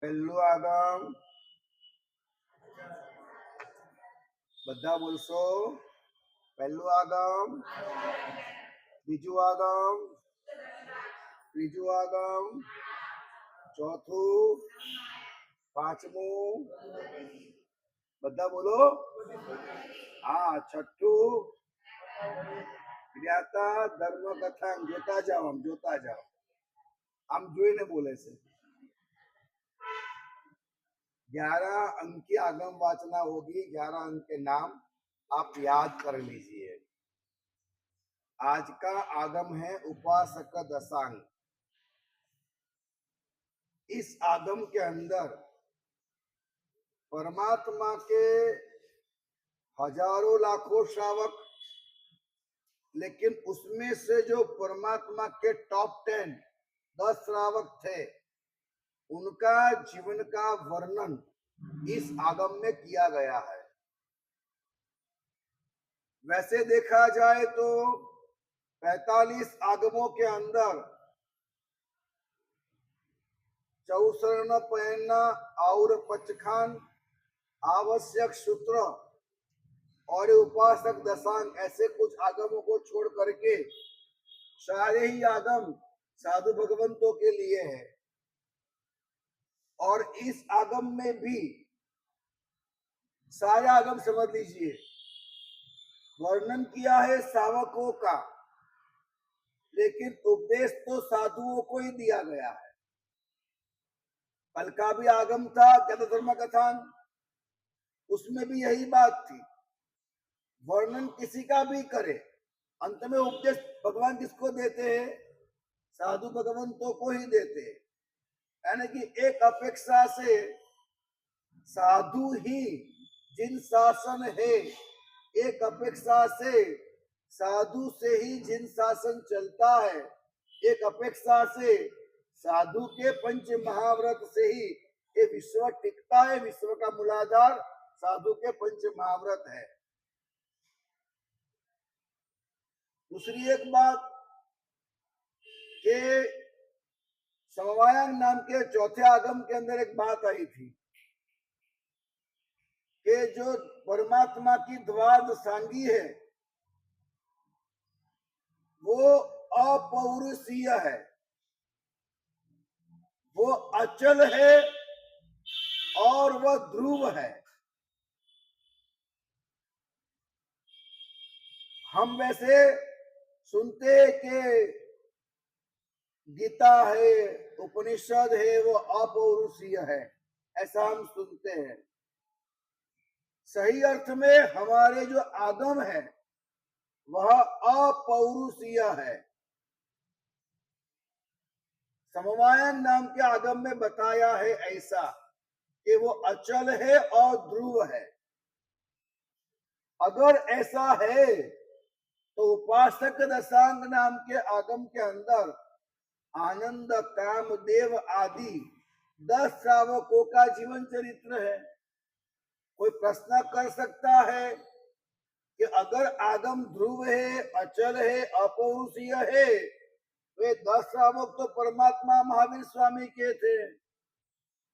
પહેલું આગમ બધા બોલશો. પહેલું આગમ, બીજું આગમ, ત્રીજું આગમ, ચોથું, પાંચમું, બધા બોલો. હા, છઠ્ઠું જ્ઞાતા ધર્મ કથા. જોતા જાઓ, આમ જોતા જાઓ, આમ જોઈને बोले છે. 11 अंक की आगम वाचना होगी. 11 अंक के नाम आप याद कर लीजिए. आज का आगम है उपासक दशांग. इस आगम के अंदर परमात्मा के हजारों लाखों श्रावक, लेकिन उसमें से जो परमात्मा के टॉप 10 श्रावक थे, उनका जीवन का वर्णन इस आगम में किया गया है. वैसे देखा जाए तो 45 आगमों के अंदर चौसरण पहनना और पचखान, आवश्यक सूत्र और उपासक दशांग, ऐसे कुछ आगमों को छोड़ करके सारे ही आगम साधु भगवंतों के लिए है. और इस आगम में भी सारे आगम समझ लीजिए, वर्णन किया है सावकों का, लेकिन उपदेश तो साधुओं को ही दिया गया है. कल का भी आगम था ज्ञाता धर्म कथान, उसमें भी यही बात थी. वर्णन किसी का भी करे, अंत में उपदेश भगवान किसको देते हैं? साधु भगवंतों को ही देते हैं. यानी कि एक अपेक्षा से साधु ही जिन शासन है, एक अपेक्षा से साधु से ही जिन शासन चलता है, एक अपेक्षा से साधु के पंच महाव्रत से ही ये विश्व टिकता है. विश्व का मूलाधार साधु के पंच महाव्रत है. दूसरी एक बात के समवायांग नाम के चौथे आगम के अंदर एक बात आई थी कि जो परमात्मा की द्वादशांगी है वो अपौरुषीय है, वो अचल है और वह ध्रुव है. हम वैसे सुनते कि गीता है, उपनिषद है, वो अपौरुषीय है, ऐसा हम सुनते हैं. सही अर्थ में हमारे जो आगम है वह अपौरुषीय है. समवायन नाम के आगम में बताया है ऐसा कि वो अचल है और ध्रुव है. अगर ऐसा है तो उपासक दशांग नाम के आगम के अंदर आनंद, काम, देव आदि 10 श्रावकों का जीवन चरित्र है. कोई प्रश्न कर सकता है कि अगर आगम ध्रुव है, अचल है, अपौरुषीय है, वे 10 श्रावक तो परमात्मा महावीर स्वामी के थे,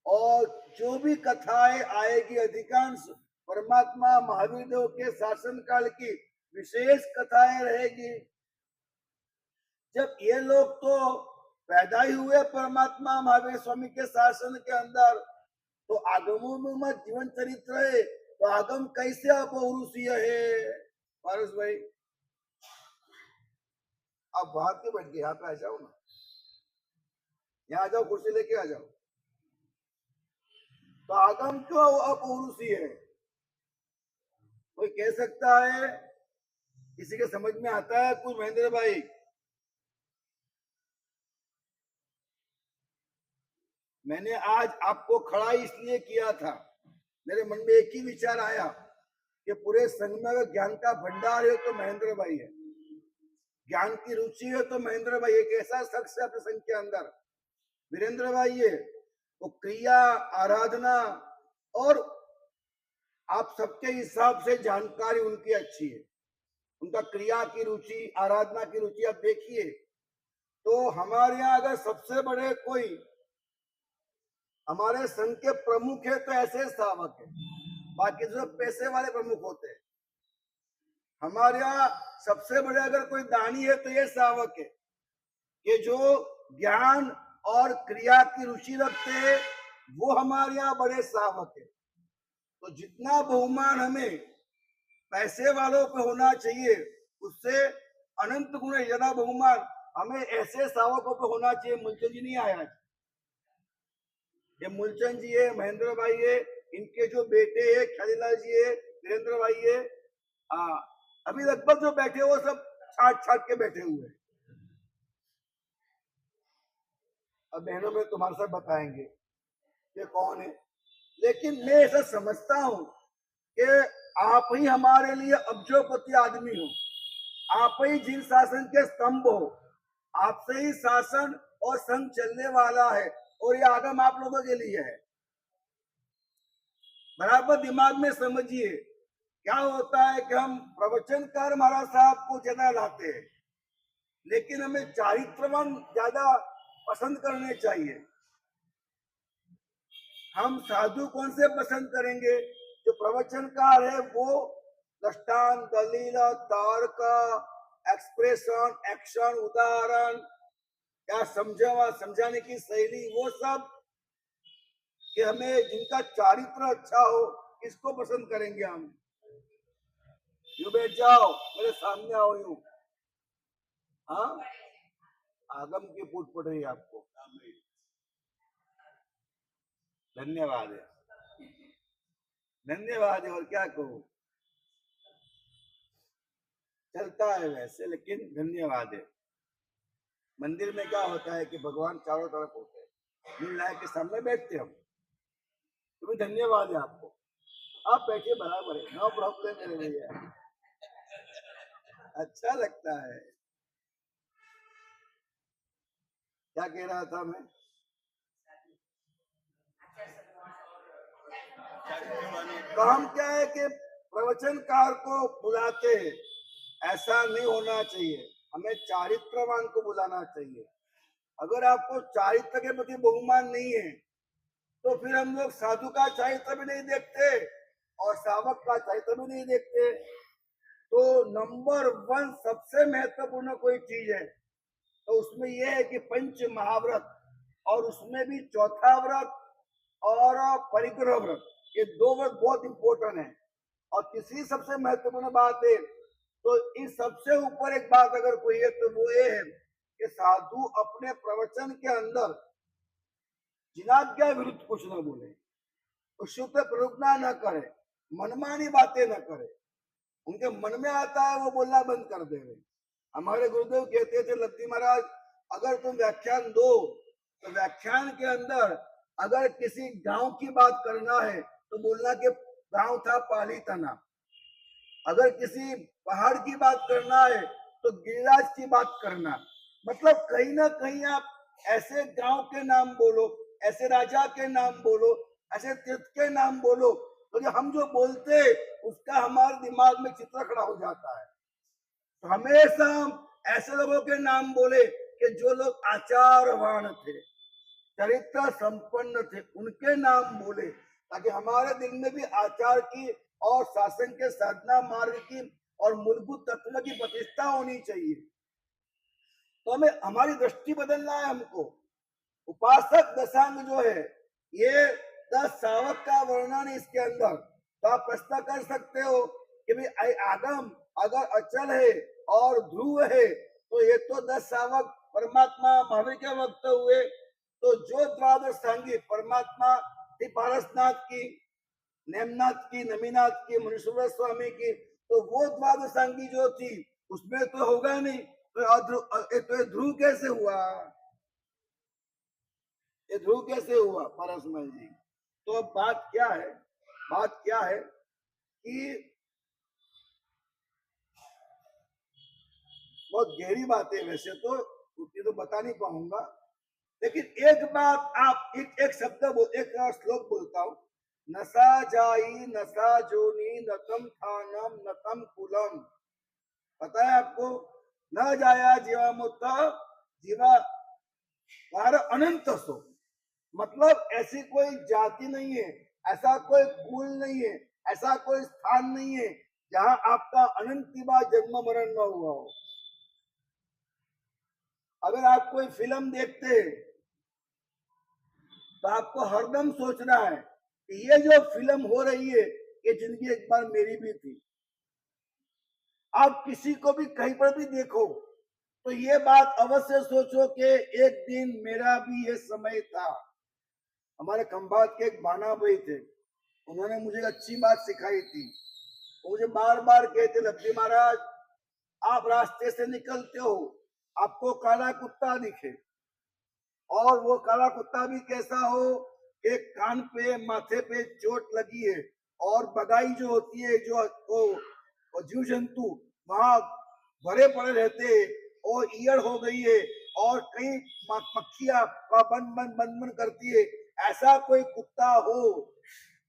और जो भी कथाएं आएगी अधिकांश परमात्मा महावीर देव के शासन काल की विशेष कथाएं रहेगी. जब ये लोग तो पैदा ही हुए परमात्मा महावीर स्वामी के शासन के अंदर, तो आगमों में जीवन चरित्र है, तो आगम कैसे अपौरुषीय है? पारस भाई, आप बाहर क्यों बैठ गए? यहाँ पे आ जाओ ना, यहाँ आ जाओ, कुर्सी लेके आ जाओ. तो आगम क्यों अपौरुषीय है? कोई कह सकता है? किसी के समझ में आता है कुछ? महेंद्र भाई, मैंने आज आपको खड़ा इसलिए किया था, मेरे मन में एक ही विचार आया कि पूरे संघ में अगर ज्ञान का भंडार है तो महेंद्र भाई है, ज्ञान की रुचि है तो महेंद्र भाई. एक ऐसा शख्स है अपने संघ के अंदर, वीरेंद्र भाई है, वो क्रिया, आराधना और आप सबके हिसाब से जानकारी उनकी अच्छी है. उनका क्रिया की रुचि, आराधना की रुचि आप देखिए. तो हमारे यहाँ अगर सबसे बड़े कोई हमारे संघ के प्रमुख है तो ऐसे सावक है, बाकी जो पैसे वाले प्रमुख होते हैं। हमारे यहाँ सबसे बड़े अगर कोई दानी है तो ये सावक है, कि जो ज्ञान और क्रिया की रुचि रखते हैं, वो हमारे यहाँ बड़े सावक है। तो जितना बहुमान हमें पैसे वालों पे होना चाहिए, उससे अनंत गुण ज्यादा बहुमान हमें ऐसे सावकों पे होना चाहिए। मूलचंद जी नहीं आया, ये मूलचंद जी है, महेंद्र भाई है, इनके जो बेटे है खलीलाल जी है, वीरेंद्र भाई है, अभी लगभग जो बैठे वो सब छाट छाट के बैठे हुए हैं। अब बहनों में तुम्हारे साथ बताएंगे ये कौन है, लेकिन मैं ऐसा समझता हूं कि आप ही हमारे लिए अब्जोपति आदमी हो, आप ही जिन शासन के स्तंभ हो, आपसे ही शासन और संघ चलने वाला है, और ये आगम आप लोगों के लिए है। बराबर दिमाग में समझिए, क्या होता है कि हम प्रवचनकार महाराज साहब को ज्यादा लाते हैं, लेकिन हमें चारित्रवान ज्यादा पसंद करने चाहिए। हम साधु कौन से पसंद करेंगे? जो प्रवचनकार है वो दृष्टांत, दलील, तर्क, एक्सप्रेशन, एक्शन, उदाहरण, क्या समझाने की शैली, वो सब कि हमें जिनका चारित्र अच्छा हो, किसको पसंद करेंगे हम? यू बैठ जाओ, मेरे सामने आओ यूं। हाँ, आगम की फूट पड़ रही है आपको। धन्यवाद है, धन्यवाद है, और क्या कहूं, चलता है वैसे, लेकिन धन्यवाद है। मंदिर में क्या होता है कि भगवान चारों तरफ होते हैं, नीलनायक के सामने बैठते हम, तो भी धन्यवाद है आपको। आप बैठिए, बराबर है, नो प्रॉब्लम मेरे भैया, अच्छा लगता है। क्या कह रहा था मैं? तो हम क्या है कि प्रवचनकार को बुलाते हैं, ऐसा नहीं होना चाहिए, हमें चारित्रवान को बुलाना चाहिए। अगर आपको चारित्र के प्रति बहुमान नहीं है, तो फिर हम लोग साधु का चारित्र भी नहीं देखते और सावक का चारित्र भी नहीं देखते। तो नंबर 1 सबसे महत्वपूर्ण कोई चीज है तो उसमें यह है कि पंच महाव्रत, और उसमें भी चौथा व्रत और परिग्रह व्रत, ये 2 व्रत बहुत इंपॉर्टेंट है। और तीसरी सबसे महत्वपूर्ण बात है, तो इन सबसे ऊपर एक बात अगर कोई है तो वो ये है कि साधु अपने प्रवचन के अंदर जिनाज्ञा विरुद्ध कुछ न बोले, उससे प्ररुपना न करे, मनमानी बातें न करे, उनके मन में आता है वो बोलना बंद कर दे। हमारे गुरुदेव कहते थे, लत्ती महाराज, अगर तुम व्याख्यान दो तो व्याख्यान के अंदर अगर किसी गांव की बात करना है तो बोलना कि गांव था पालीताना, अगर किसी पहाड़ की बात करना है तो गिरिराज की बात करना। मतलब कहीं ना कहीं आप ऐसे गांव के नाम बोलो, ऐसे राजा के नाम बोलो, ऐसे तीर्थ के नाम बोलो, तो जो हम जो बोलते उसका हमारे दिमाग में चित्र खड़ा हो जाता है। तो हमेशा हम ऐसे लोगों के नाम बोले कि जो लोग आचारवान थे, चरित्र संपन्न थे, उनके नाम बोले, ताकि हमारे दिल में भी आचार की और शासन के साधना मार्ग की और मूलभूत तत्व की प्रतिष्ठा होनी चाहिए। तो हमें हमारी दृष्टि बदलना है हमको। उपासक दशांग जो है, ये 10 सावक का वर्णन इसके अंदर, तो आप प्रश्न कर सकते हो कि भाई आगम अगर अचल है और ध्रुव है तो ये तो 10 सावक परमात्मा महावीर के वक्त हुए, तो जो द्वादश सांगी परमात्मा थी पारसनाथ की, नेमनाथ की, नमीनाथ की, मुनीश्वर स्वामी की, तो वो द्वादश सांगी जो थी उसमें तो होगा नहीं, तो ध्रुव कैसे हुआ? ये ध्रुव कैसे हुआ पारसमल जी? तो अब बात क्या है, बात क्या है कि बहुत गहरी बात है वैसे तो, उतनी तो बता नहीं पाऊंगा, लेकिन एक बात आप एक शब्द एक श्लोक बोलता हूं, नसा जाई नसा जोनी नतम थानम नतम कुलम। पता है आपको? न जाया जीवा मुत्ता जीवा वार अनंत सो, मतलब ऐसी कोई जाति नहीं है, ऐसा कोई कुल नहीं है, ऐसा कोई स्थान नहीं है जहां आपका अनंतिमा जन्म मरण न हुआ हो। अगर आप कोई फिल्म देखते हैं तो आपको हरदम सोचना है कि ये जो फिल्म हो रही है ये जिंदगी एक बार मेरी भी थी। आप किसी को भी कहीं पर भी देखो तो ये बात अवश्य सोचो कि एक दिन मेरा भी ये समय था। हमारे खंभात के एक बाना भाई थे, उन्होंने मुझे अच्छी बात सिखाई थी। मुझे बार बार कहते, लब्धी महाराज आप रास्ते से निकलते हो, आपको काला कुत्ता दिखे, और वो काला कुत्ता भी कैसा हो कि कान पे माथे पे चोट लगी है, और बगाई जो होती है, जो वो जीव जंतु वहां भरे पड़े रहते हैं, और ईयड़ हो गई है, और कई मक्खियां बन बन बन बन करती है, ऐसा कोई कुत्ता हो।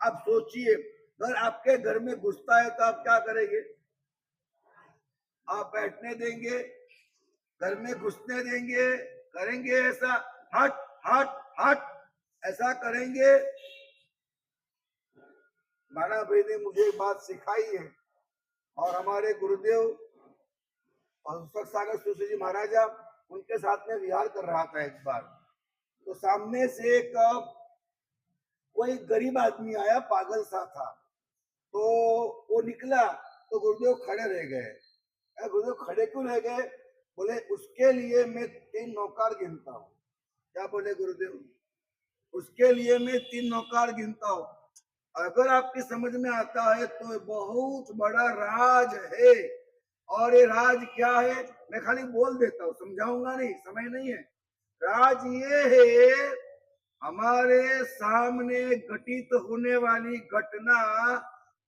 अब सोचिए, अगर आपके घर में घुसता है तो आप क्या करेंगे? आप बैठने देंगे? घर में घुसने देंगे? करेंगे ऐसा? हट हट हट ऐसा करेंगे? माना भाई ने मुझे एक बात सिखाई है, और हमारे गुरुदेव और सागर सुश्री जी महाराजा, उनके साथ में विहार कर रहा था एक बार, तो सामने से एक कोई गरीब आदमी आया, पागल सा था, तो वो निकला तो गुरुदेव खड़े रह गए। गुरुदेव खड़े क्यों रह गए? बोले उसके लिए मैं 3 नौकार गिनता हूँ। क्या बोले गुरुदेव? उसके लिए मैं 3 नौकार गिनता हूँ। अगर आपकी समझ में आता है तो बहुत बड़ा राज है। और ये राज क्या है? मैं खाली बोल देता हूँ, समझाऊंगा नहीं, समय नहीं है। राज ये है, हमारे सामने घटित होने वाली घटना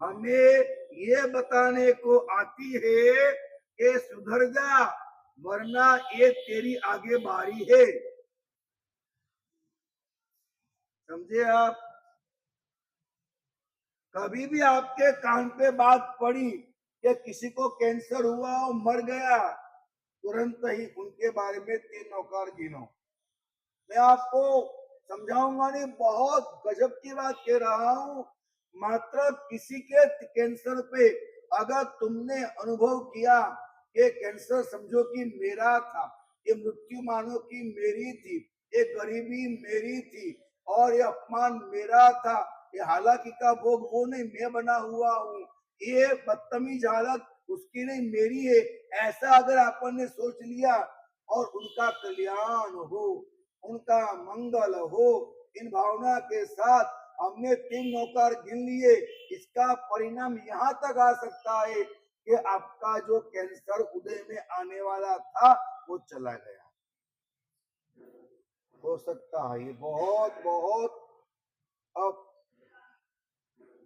हमें ये बताने को आती है कि सुधर जा, वरना ये तेरी आगे बारी है। समझे आप? कभी भी आपके कान पे बात पड़ी कि किसी को कैंसर हुआ और मर गया, तुरंत ही उनके बारे में 3 नौकार गिनो। मैं आपको समझाऊंगा नहीं, बहुत गजब की बात कह रहा हूं। मात्र किसी के कैंसर पे अगर तुमने अनुभव किया कि कैंसर समझो कि मेरा था, ये मृत्यु मानो कि मेरी थी, ये गरीबी मेरी थी, और ये अपमान मेरा था, ये हालांकि का भोग वो नहीं, मैं बना हुआ हूँ, ये बदतमीज हालत उसकी नहीं मेरी है, ऐसा अगर अपन ने सोच लिया और उनका कल्याण हो, उनका मंगल हो, इन भावना के साथ हमने 3 नौकर गिन लिए, इसका परिणाम यहाँ तक आ सकता है कि आपका जो कैंसर उदय में आने वाला था वो चला गया। हो सकता है ये बहुत बहुत। अब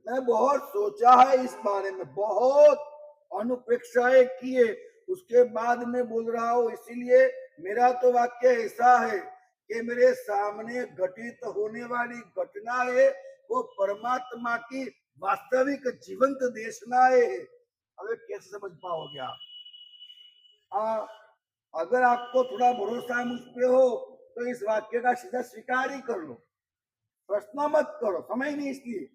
मैं बहुत सोचा है इस बारे में, बहुत अनुप्रेक्षाएं किए, उसके बाद में बोल रहा हूं। इसीलिए मेरा तो वाक्य ऐसा है कि मेरे सामने घटित होने वाली घटना है वो परमात्मा की वास्तविक जीवंत देशनाएं है। अगर कैसे समझ पाओगे आप? अगर आपको थोड़ा भरोसा मुझ पे हो तो इस वाक्य का सीधा स्वीकार ही कर लो, प्रश्न मत करो, समय नहीं इसलिए।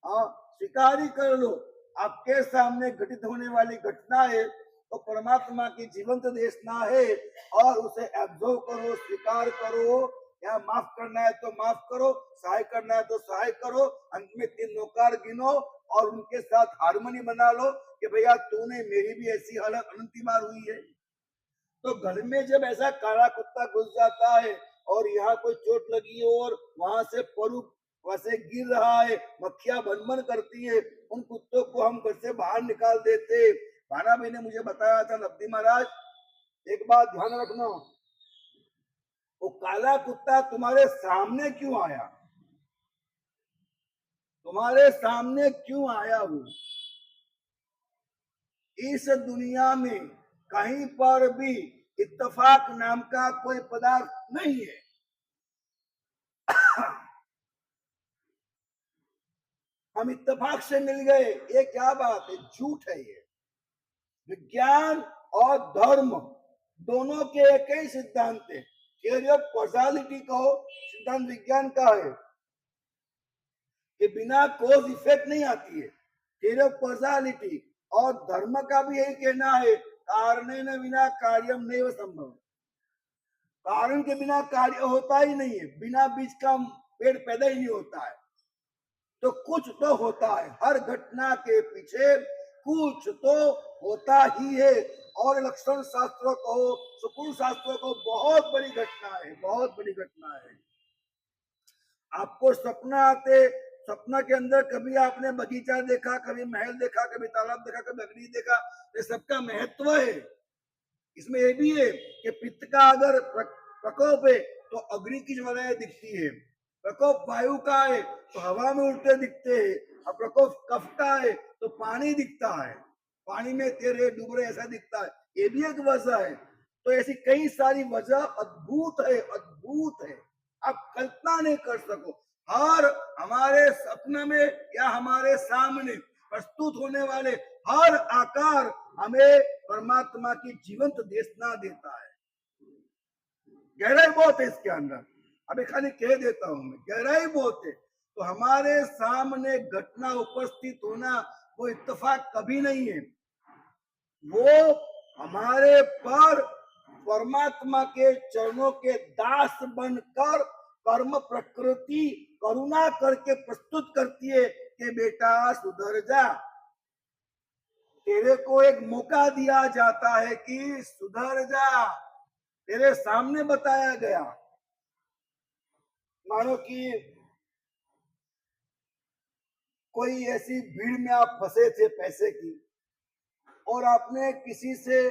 स्वीकार ही कर लो, आपके सामने घटित होने वाली घटना है तो परमात्मा की जीवंत देशना है, और उसे एब्जॉर्व करो, स्वीकार करो, या माफ करना है तो माफ करो, सहाय करना है तो सहाय करो। अंत में 3 नौकार गिनो और उनके साथ हारमोनी बना लो कि भैया तूने मेरी भी ऐसी हालत अनंती बार हुई है। तो घर में जब ऐसा काला कुत्ता घुस जाता है और यहाँ कोई चोट लगी हो और वहां से परू वैसे गिर रहा है, मक्खियां भनभन करती है, उन कुत्तों को हम घर से बाहर निकाल देते। भाना भाई ने मुझे बताया था, लब्धी महाराज एक बात ध्यान रखना, वो काला कुत्ता तुम्हारे सामने क्यों आया? तुम्हारे सामने क्यों आया? वो इस दुनिया में कहीं पर भी इत्तेफाक नाम का कोई पदार्थ नहीं है। हम इत्तेफाक से मिल गए, ये क्या बात है? झूठ है ये। विज्ञान और धर्म दोनों के एक ही सिद्धांत है। थियरी ऑफ कॉजालिटी कहो, सिद्धांत विज्ञान का है कि बिना कोज इफेक्ट नहीं आती है, थियरी ऑफ कॉजालिटी। और धर्म का भी यही कहना है, कारणेन विना कार्यम नैव संभव, कारण के बिना कार्य होता ही नहीं है, बिना बीज का पेड़ पैदा ही नहीं होता है। तो कुछ तो होता है, हर घटना के पीछे कुछ तो होता ही है। और लक्षण शास्त्र को, सुकुल शास्त्र को बहुत बड़ी घटना है, बहुत बड़ी घटना है। आपको सपना आते, सपना के अंदर कभी आपने बगीचा देखा, कभी महल देखा, कभी तालाब देखा, कभी अग्नि देखा, ये सबका महत्व है। इसमें यह भी है कि पित्त का अगर प्रकोप है तो अग्नि की ज्वालाएं दिखती है, प्रकोप वायु का है तो हवा में उड़ते दिखते हैं, और प्रकोप कफ का है तो पानी दिखता है, पानी में तेरे डूब रहे ऐसा दिखता है। ये भी एक वजह है। तो ऐसी कई सारी वजह अद्भुत है, अद्भुत है, आप कल्पना नहीं कर सको। हर हमारे सपने में या हमारे सामने प्रस्तुत होने वाले हर आकार हमें परमात्मा की जीवंत देशना देता है। गहराई बहुत है इसके अंदर, अभी खाली कह देता हूं मैं, गहराई बहुत है। तो हमारे सामने घटना उपस्थित होना वो इत्तेफाक कभी नहीं है, वो हमारे पर परमात्मा के चरणों के दास बनकर कर्म प्रकृति करुणा करके प्रस्तुत करती है कि बेटा सुधर जा, तेरे को एक मौका दिया जाता है कि सुधर जा, तेरे सामने बताया गया। मानो कि कोई ऐसी भीड़ में आप फंसे थे पैसे की, और आपने किसी से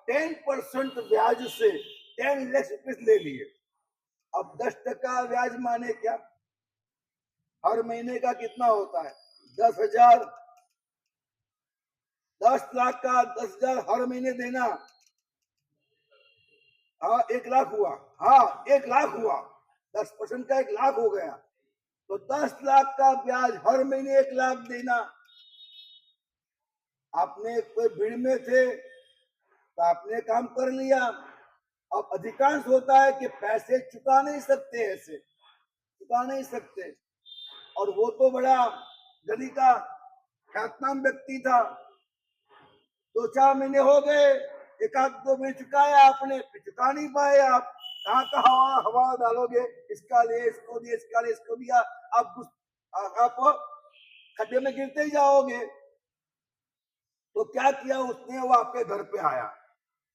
10% ब्याज से 10 लाख रुपए ले लिए। अब 10% ब्याज माने क्या, हर महीने का कितना होता है, 10,000, 10 लाख का 10,000 हर महीने देना, हाँ 1 लाख हुआ, हाँ 1 लाख हुआ, 10% का 1 लाख हो गया। तो 10 लाख का ब्याज हर महीने 1 लाख देना। आपने कोई भीड़ में थे तो आपने काम कर लिया। अब अधिकांश होता है कि पैसे चुका नहीं सकते, ऐसे चुका नहीं सकते, और वो तो बड़ा गली का ख्यातनाम व्यक्ति था, 2-4 महीने हो गए, 1-2 महीने चुकाया आपने, चुका नहीं पाए आप, कहाँ का हवा हवा डालोगे, इसका ले इसको दिया, इसका ले इसको दिया, आप खड्डे में गिरते ही जाओगे। तो क्या किया उसने, वो आपके घर पे आया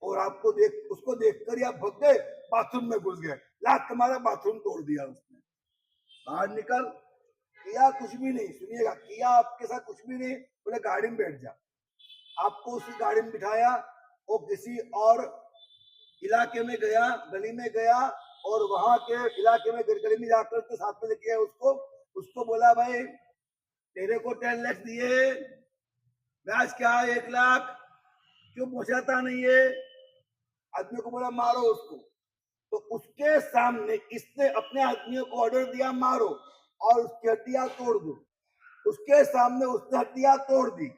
और आपको उसको देखकर आप भग गए, बाथरूम में घुस गए, लाख तुम्हारा बाथरूम तोड़ दिया उसने, बाहर निकल, किया कुछ भी नहीं, सुनिएगा, किया आपके साथ कुछ भी नहीं, बोले गाड़ी में बैठ जा, आपको उसी गाड़ी में बिठाया, वो किसी और इलाके में गया, गली में गया, और वहां के इलाके में गली में जाकर के साथ में लेके उसको बोला भाई तेरे को 10 लाख दिए, ब्याज क्या है 1 लाख, क्यों पहुंचाता नहीं है, आदमी को बोला मारो उसको। तो उसके सामने इसने अपने आदमियों को ऑर्डर दिया मारो और उसकी हड्डियां तोड़ दो, उसके सामने उसने हड्डियां तोड़ दी,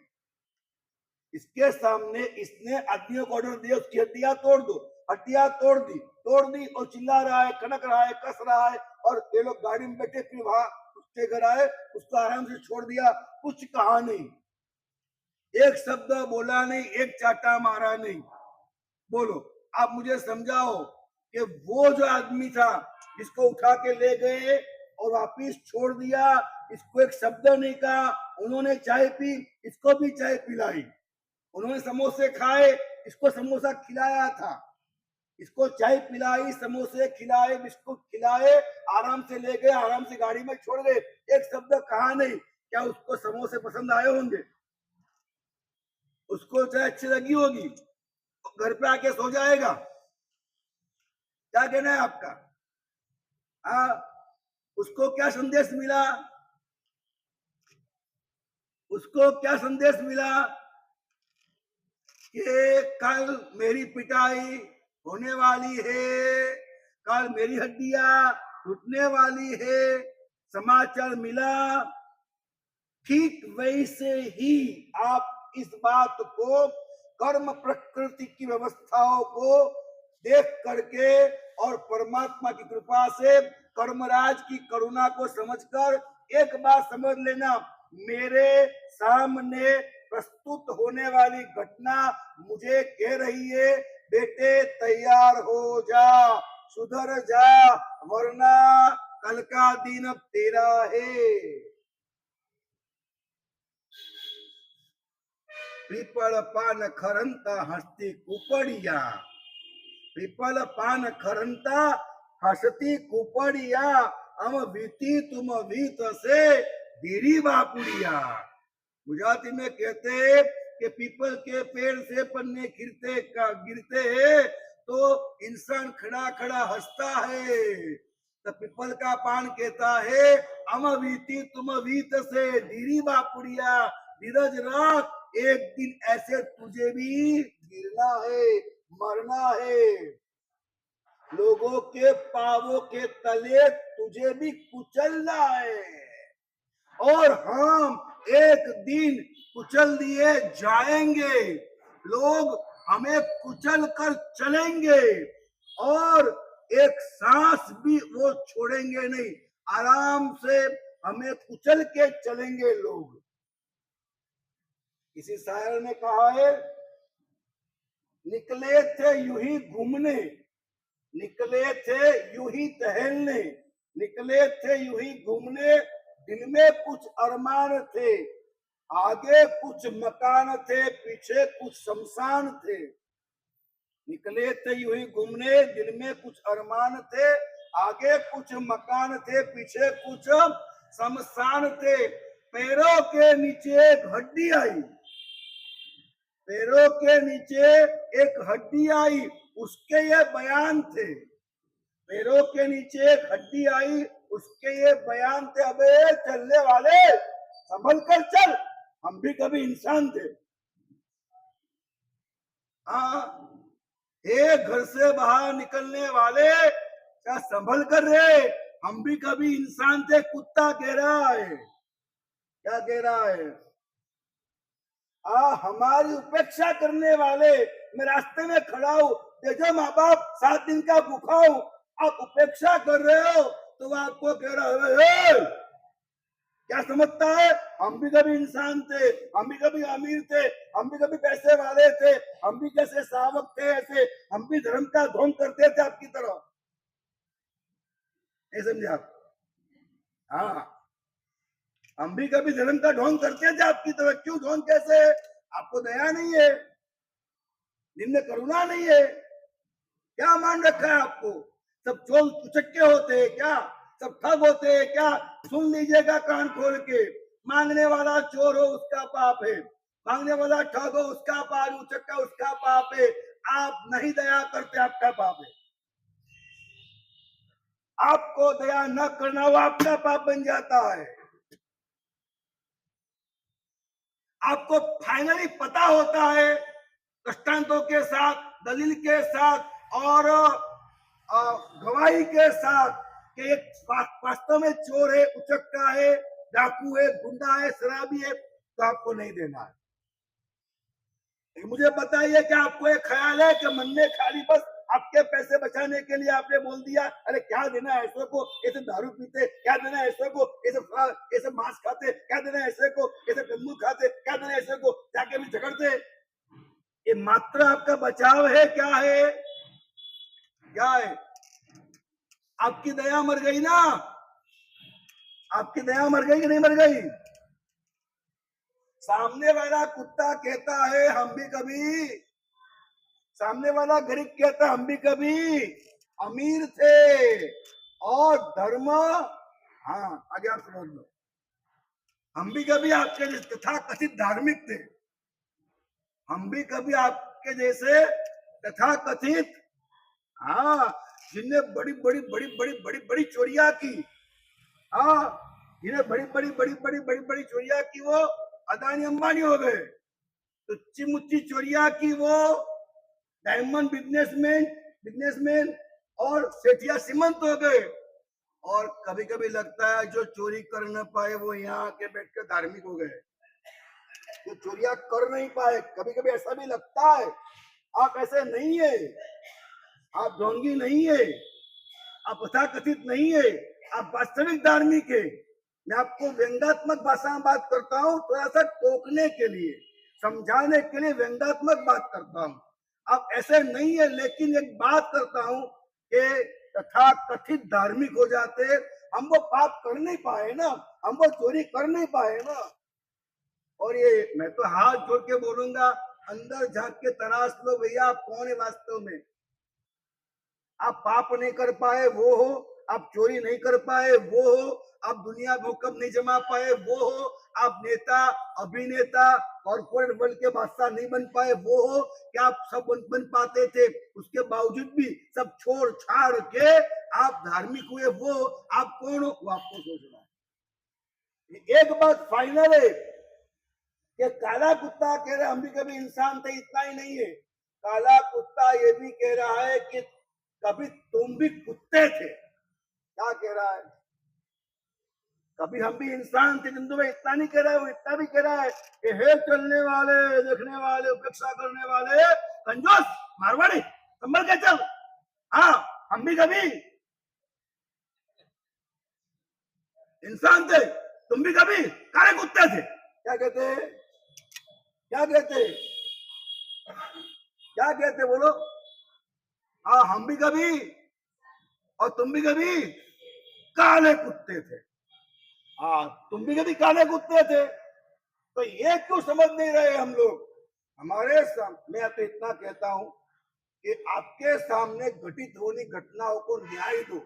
इसके सामने इसने आदमियों को ऑर्डर दिया उसकी हड्डियां तोड़ दो, हड्डियां तोड़ दी और चिल्ला रहा है, कनक रहा है, कस रहा है, और ये लोग गाड़ी में बैठे फिर वहां उसके घर आए, उसको आराम से छोड़ दिया, कुछ कहा नहीं, एक शब्द बोला नहीं, एक चाटा मारा नहीं। बोलो आप मुझे समझाओ कि वो जो आदमी था जिसको उठा के ले गए और वापिस छोड़ दिया, इसको एक शब्द नहीं कहा, उन्होंने चाय पी, इसको भी चाय पिलाई, उन्होंने समोसे खाए, इसको समोसा खिलाया था, इसको चाय पिलाई, समोसे खिलाए, बिस्कुट खिलाए, आराम से ले गए, आराम से गाड़ी में छोड़ गए, एक शब्द कहा नहीं। क्या उसको समोसे पसंद आए होंगे, उसको चाय अच्छी लगी होगी, घर पे आके सो जाएगा, क्या कहना है आपका? उसको क्या संदेश मिला, उसको क्या संदेश मिला कि कल मेरी पिटाई होने वाली है, कल मेरी हड्डियां टूटने वाली है, समाचार मिला। ठीक वैसे ही आप इस बात को, कर्म प्रकृति की व्यवस्थाओं को देख करके और परमात्मा की कृपा से कर्मराज की करुणा को समझकर एक बात समझ लेना, मेरे सामने प्रस्तुत होने वाली घटना मुझे कह रही है, बेटे तैयार हो जा, सुधर जा, वरना कल का दिन अब तेरा है। पीपल पान खरंता हस्ती कुपड़िया, पीपल पान खरंता हसती कुपड़िया, हम बीती तुम बीत से धीरी बापुड़िया। गुजराती में कहते कि पीपल के पेड़ से पन्ने गिरते हैं तो इंसान खड़ा खड़ा हंसता है, तो पीपल का पान कहता है हम बीती तुम बीत से धीरी बापुड़िया, धीरज रख, एक दिन ऐसे तुझे भी गिरना है, मरना है, लोगों के पावों के तले तुझे भी कुचलना है, और हम एक दिन कुचल दिए जाएंगे, लोग हमें कुचल कर चलेंगे और एक सांस भी वो छोड़ेंगे नहीं, आराम से हमें कुचल के चलेंगे लोग। किसी शायर ने कहा है, निकले थे यूं ही घूमने, निकले थे यूं ही टहलने, निकले थे यूं ही घूमने, दिल में कुछ अरमान थे, आगे कुछ मकान थे, पीछे कुछ शमशान थे। निकले थे यूं ही घूमने, दिल में कुछ अरमान थे, आगे कुछ मकान थे, पीछे कुछ शमशान थे। पैरों के नीचे एक हड्डी आई, पैरों के नीचे एक हड्डी आई, उसके ये बयान थे, पैरों के नीचे एक हड्डी आई, उसके ये बयान थे, अबे चलने वाले संभल कर चल, हम भी कभी इंसान थे। हाँ, एक घर से बाहर निकलने वाले क्या संभल कर रहे, हम भी कभी इंसान थे। कुत्ता कह रहा है, क्या कह रहा है, हमारी उपेक्षा करने वाले, मैं रास्ते में खड़ा हूं, देखो माँ बाप 7 दिन का भूखा हूं, आप उपेक्षा कर रहे हो, तो आपको कह रहा है क्या समझता है, हम भी कभी इंसान थे, हम भी कभी अमीर थे, हम भी कभी पैसे वाले थे, हम भी कैसे सावक थे, ऐसे हम भी धर्म का ढोंग करते थे आपकी तरह, नहीं समझे आप? हाँ, हम भी कभी धर्म का ढोंग करते थे आपकी तरह। क्यों ढोंग, कैसे? आपको दया नहीं है, निम्न करुणा नहीं है, क्या मान रखा है आपको, सब चोर कुचक्के होते हैं क्या, सब ठग होते हैं क्या? सुन लीजिएगा कान खोल के, मांगने वाला चोर हो उसका पाप है, मांगने वाला ठग हो उसका पाप, उचक्का उसका पाप है, आप नहीं दया करते आपका पाप है, आपको दया न करना वो आपका पाप बन जाता है। आपको फाइनली पता होता है दृष्टांतों के साथ, दलील के साथ और गवाही के साथ कि एक वास्तव में चोर है, उचक्का है, डाकू है, गुंडा है, शराबी है, तो आपको नहीं देना है। मुझे बताइए कि आपको एक ख्याल है कि मन में खाली बस आपके पैसे बचाने के लिए आपने बोल दिया, अरे क्या देना ऐसे को, ऐसे दारू पीते, क्या देना ऐसे को, ऐसे मांस खाते, क्या देना ऐसे को, ऐसे गंदू खाते, क्या देना ऐसे को, जाके भी झगड़ते। ये मात्र आपका बचाव है, क्या है, क्या है? आपकी दया मर गई ना, आपकी दया मर गई कि नहीं मर गई? सामने वाला कुत्ता कहता है हम भी कभी, सामने वाला गरीब कहता है हम भी कभी अमीर थे, और धर्म, हाँ आगे आप समझ लो, हम भी कभी आपके जैसे तथा कथित धार्मिक थे, हम भी कभी आपके जैसे तथा कथित, हाँ, जिनने बड़ी बड़ी बड़ी बड़ी बड़ी बड़ी चोरियां की, हाँ, जिन्हें बड़ी बड़ी बड़ी बड़ी बड़ी बड़ी चोरियां की वो अदानी अंबानी हो गए, तो चिमुच्ची चोरियां की वो डायमंड बिजनेसमैन और सेठिया सीमंत हो गए। और कभी कभी लगता है जो चोरी कर न पाए वो यहाँ के बैठ कर धार्मिक हो गए, जो चोरियां कर नहीं पाए, कभी कभी ऐसा भी लगता है। आप ऐसे नहीं है, आप ढोंगी नहीं है, आप तथाकथित नहीं है, आप वास्तविक धार्मिक है। मैं आपको व्यंग्यात्मक भाषा में बात करता हूँ, थोड़ा सा टोकने के लिए, समझाने के लिए व्यंग्यात्मक बात करता हूँ। आप ऐसे नहीं है, लेकिन एक बात करता हूँ कि तथाकथित धार्मिक हो जाते, हम वो पाप कर नहीं पाए ना, हम वो चोरी कर नहीं पाए ना। और ये मैं तो हाथ जोड़ के बोलूंगा, अंदर झांक के तराश लो भैया, आप कौन है वास्तव में। आप पाप नहीं कर पाए वो हो, आप चोरी नहीं कर पाए वो हो, आप दुनिया भूकंप नहीं जमा पाए वो हो, आप नेता अभिनेता कॉर्पोरेट वर्ल्ड के बादशाह नहीं बन पाए वो हो, क्या आप सब बन पाते थे, उसके बावजूद भी सब छोड़ छाड़ के आप धार्मिक हुए वो, आप कौन हो वो आपको सोचना है। एक बात फाइनल है कि काला कुत्ता कह रहा है हम भी कभी इंसान थे, इतना ही नहीं है, काला कुत्ता ये भी कह रहा है कि कभी तुम भी कुत्ते थे। क्या कह रहा है? कभी हम भी इंसान थे, किंतु मैं इतना नहीं कह रहा है, वो इतना भी कह रहा है कि हे चलने वाले, देखने वाले, उपेक्षा करने वाले, कंजूस मारवाड़ी, संभल के चल। हाँ, हम भी कभी इंसान थे, तुम भी कभी काले कुत्ते थे। क्या कहते, क्या कहते, क्या कहते बोलो? हाँ, हम भी कभी और तुम भी कभी काले कुत्ते थे। हाँ, तुम भी कभी काले कुत्ते थे, तो ये क्यों समझ नहीं रहे हम लोग? हमारे सामने, मैं तो इतना कहता हूं कि आपके सामने घटित होनी घटनाओं को न्याय दो।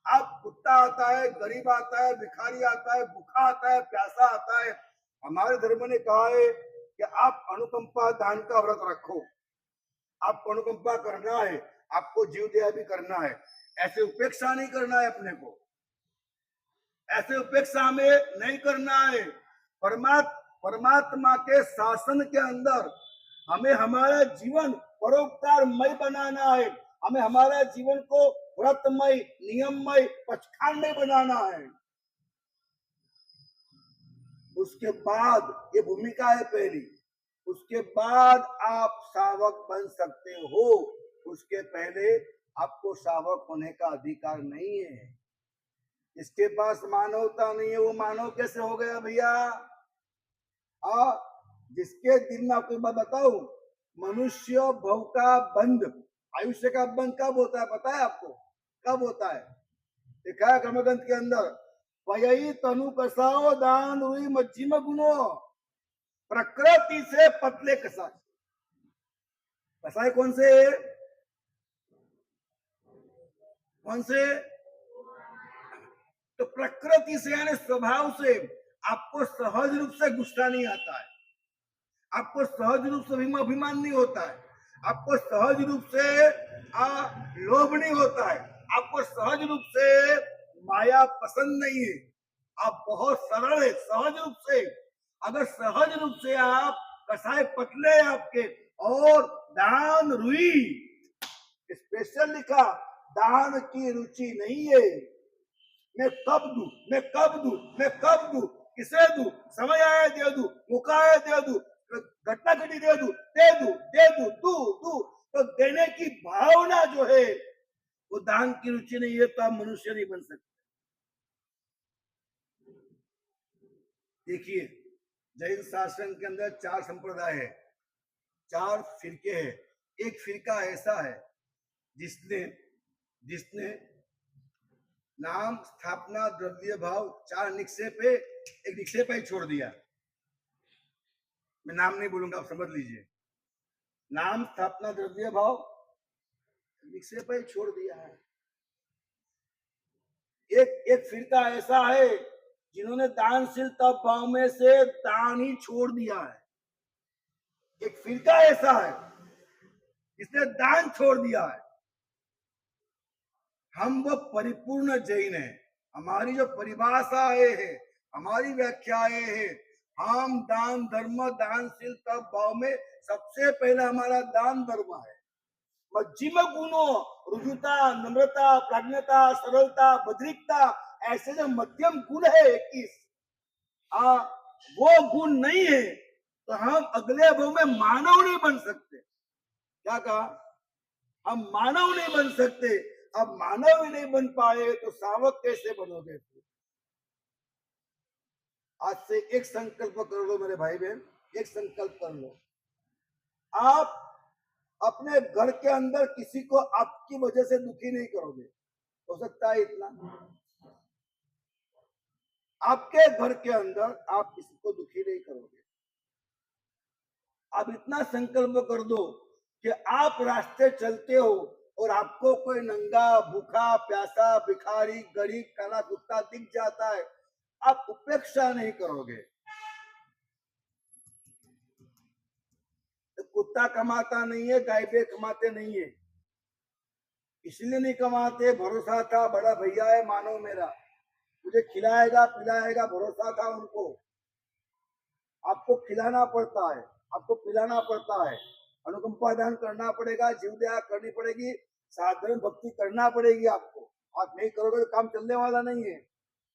आप कुत्ता आता है, गरीब आता है, भिखारी आता है, भूखा आता है, प्यासा आता है, हमारे धर्म ने कहा है कि आप अनुकंपा दान का व्रत रखो, आपको अनुकंपा करना है, आपको जीव दया भी करना है, ऐसे उपेक्षा नहीं करना है अपने को, ऐसे उपेक्षा हमें नहीं करना है। परमात्मा के शासन के अंदर हमें हमारा जीवन परोपकारमय बनाना है, हमें हमारा जीवन को व्रतमय, नियममय, पचखांडमय बनाना है। उसके बाद ये भूमिका है पहली, उसके बाद आप शावक बन सकते हो, उसके पहले आपको शावक होने का अधिकार नहीं है। इसके पास मानवता नहीं है, वो मानव कैसे हो गया भैया? जिसके दिल में, आपको बात बताऊं, मनुष्य भव का बंध, आयुष्य का बंध कब होता है पता है आपको? कब होता है? देखा है कर्मग्रंथ के अंदर, वही तनु कसाओ दान हुई मध्यम गुनो, प्रकृति से पतले कसाई। कसाई कौन से? कौन से? तो प्रकृति से यानी स्वभाव से आपको सहज रूप से गुस्सा नहीं आता है, आपको सहज रूप से अभिमान नहीं होता है, आपको सहज रूप से लोभ नहीं होता है, आपको सहज रूप से माया पसंद नहीं है, आप बहुत सरल है सहज रूप से। अगर सहज रूप से आप कसाय पतले आपके, और दान रुई स्पेशल लिखा, दान की रुचि नहीं है, मैं कब दू, मैं कब दू, मैं कब दू, किसे दू, समय आया दे दू, मौका आया दे दू, घटना घटी दे दू, दे दू, दे दू, दू दू। तो देने की भावना जो है वो दान की रुचि नहीं है, तो आप मनुष्य नहीं बन सकते। देखिए, जैन शासन के अंदर 4 संप्रदाय है, 4 फिरके हैं। एक फिरका ऐसा है जिसने जिसने नाम, स्थापना, द्रव्य भाव, 4 निक्षेप है, एक निक्षेप ही छोड़ दिया। मैं नाम नहीं बोलूंगा, आप समझ लीजिए। नाम, स्थापना, द्रव्य भाव, निक्षेप ही छोड़ दिया है। एक फिरका ऐसा है जिन्होंने दानशील तप भाव में से दान ही छोड़ दिया है। एक फिरका ऐसा है जिसने दान छोड़ दिया है। हम वो परिपूर्ण जैन है, हमारी जो परिभाषाएं है, हमारी व्याख्याएं है, हम दान धर्म, दानशील तप भाव में सबसे पहला हमारा दान धर्म है। मध्यम गुणों, रुजुता, नम्रता, प्राज्ञता, सरलता, बद्रिकता, ऐसे जो मध्यम गुण है 21, वो गुण नहीं है तो हम अगले भाव में मानव नहीं बन सकते। क्या कहा? हम मानव नहीं बन सकते। अब मानव ही नहीं बन पाए तो सावक कैसे बनोगे? आज से एक संकल्प कर लो मेरे भाई बहन, एक संकल्प कर लो। आप अपने घर के अंदर किसी को आपकी वजह से दुखी नहीं करोगे। हो सकता है इतना, आपके घर के अंदर आप किसी को दुखी नहीं करोगे। आप इतना संकल्प कर दो कि आप रास्ते चलते हो और आपको कोई नंगा, भूखा, प्यासा, भिखारी, गरीब, काला कुत्ता दिख जाता है, आप उपेक्षा नहीं करोगे। तो कुत्ता कमाता नहीं है, गाय भैंस कमाते नहीं है, इसलिए नहीं कमाते, भरोसा था बड़ा भैया है मानो मेरा, मुझे खिलाएगा पिलाएगा, भरोसा था उनको। आपको खिलाना पड़ता है, आपको पिलाना पड़ता है, अनुकंपा दान करना पड़ेगा, जीव दया करनी पड़ेगी, साधारण भक्ति करना पड़ेगी आपको। आप नहीं करोगे तो काम चलने वाला नहीं है।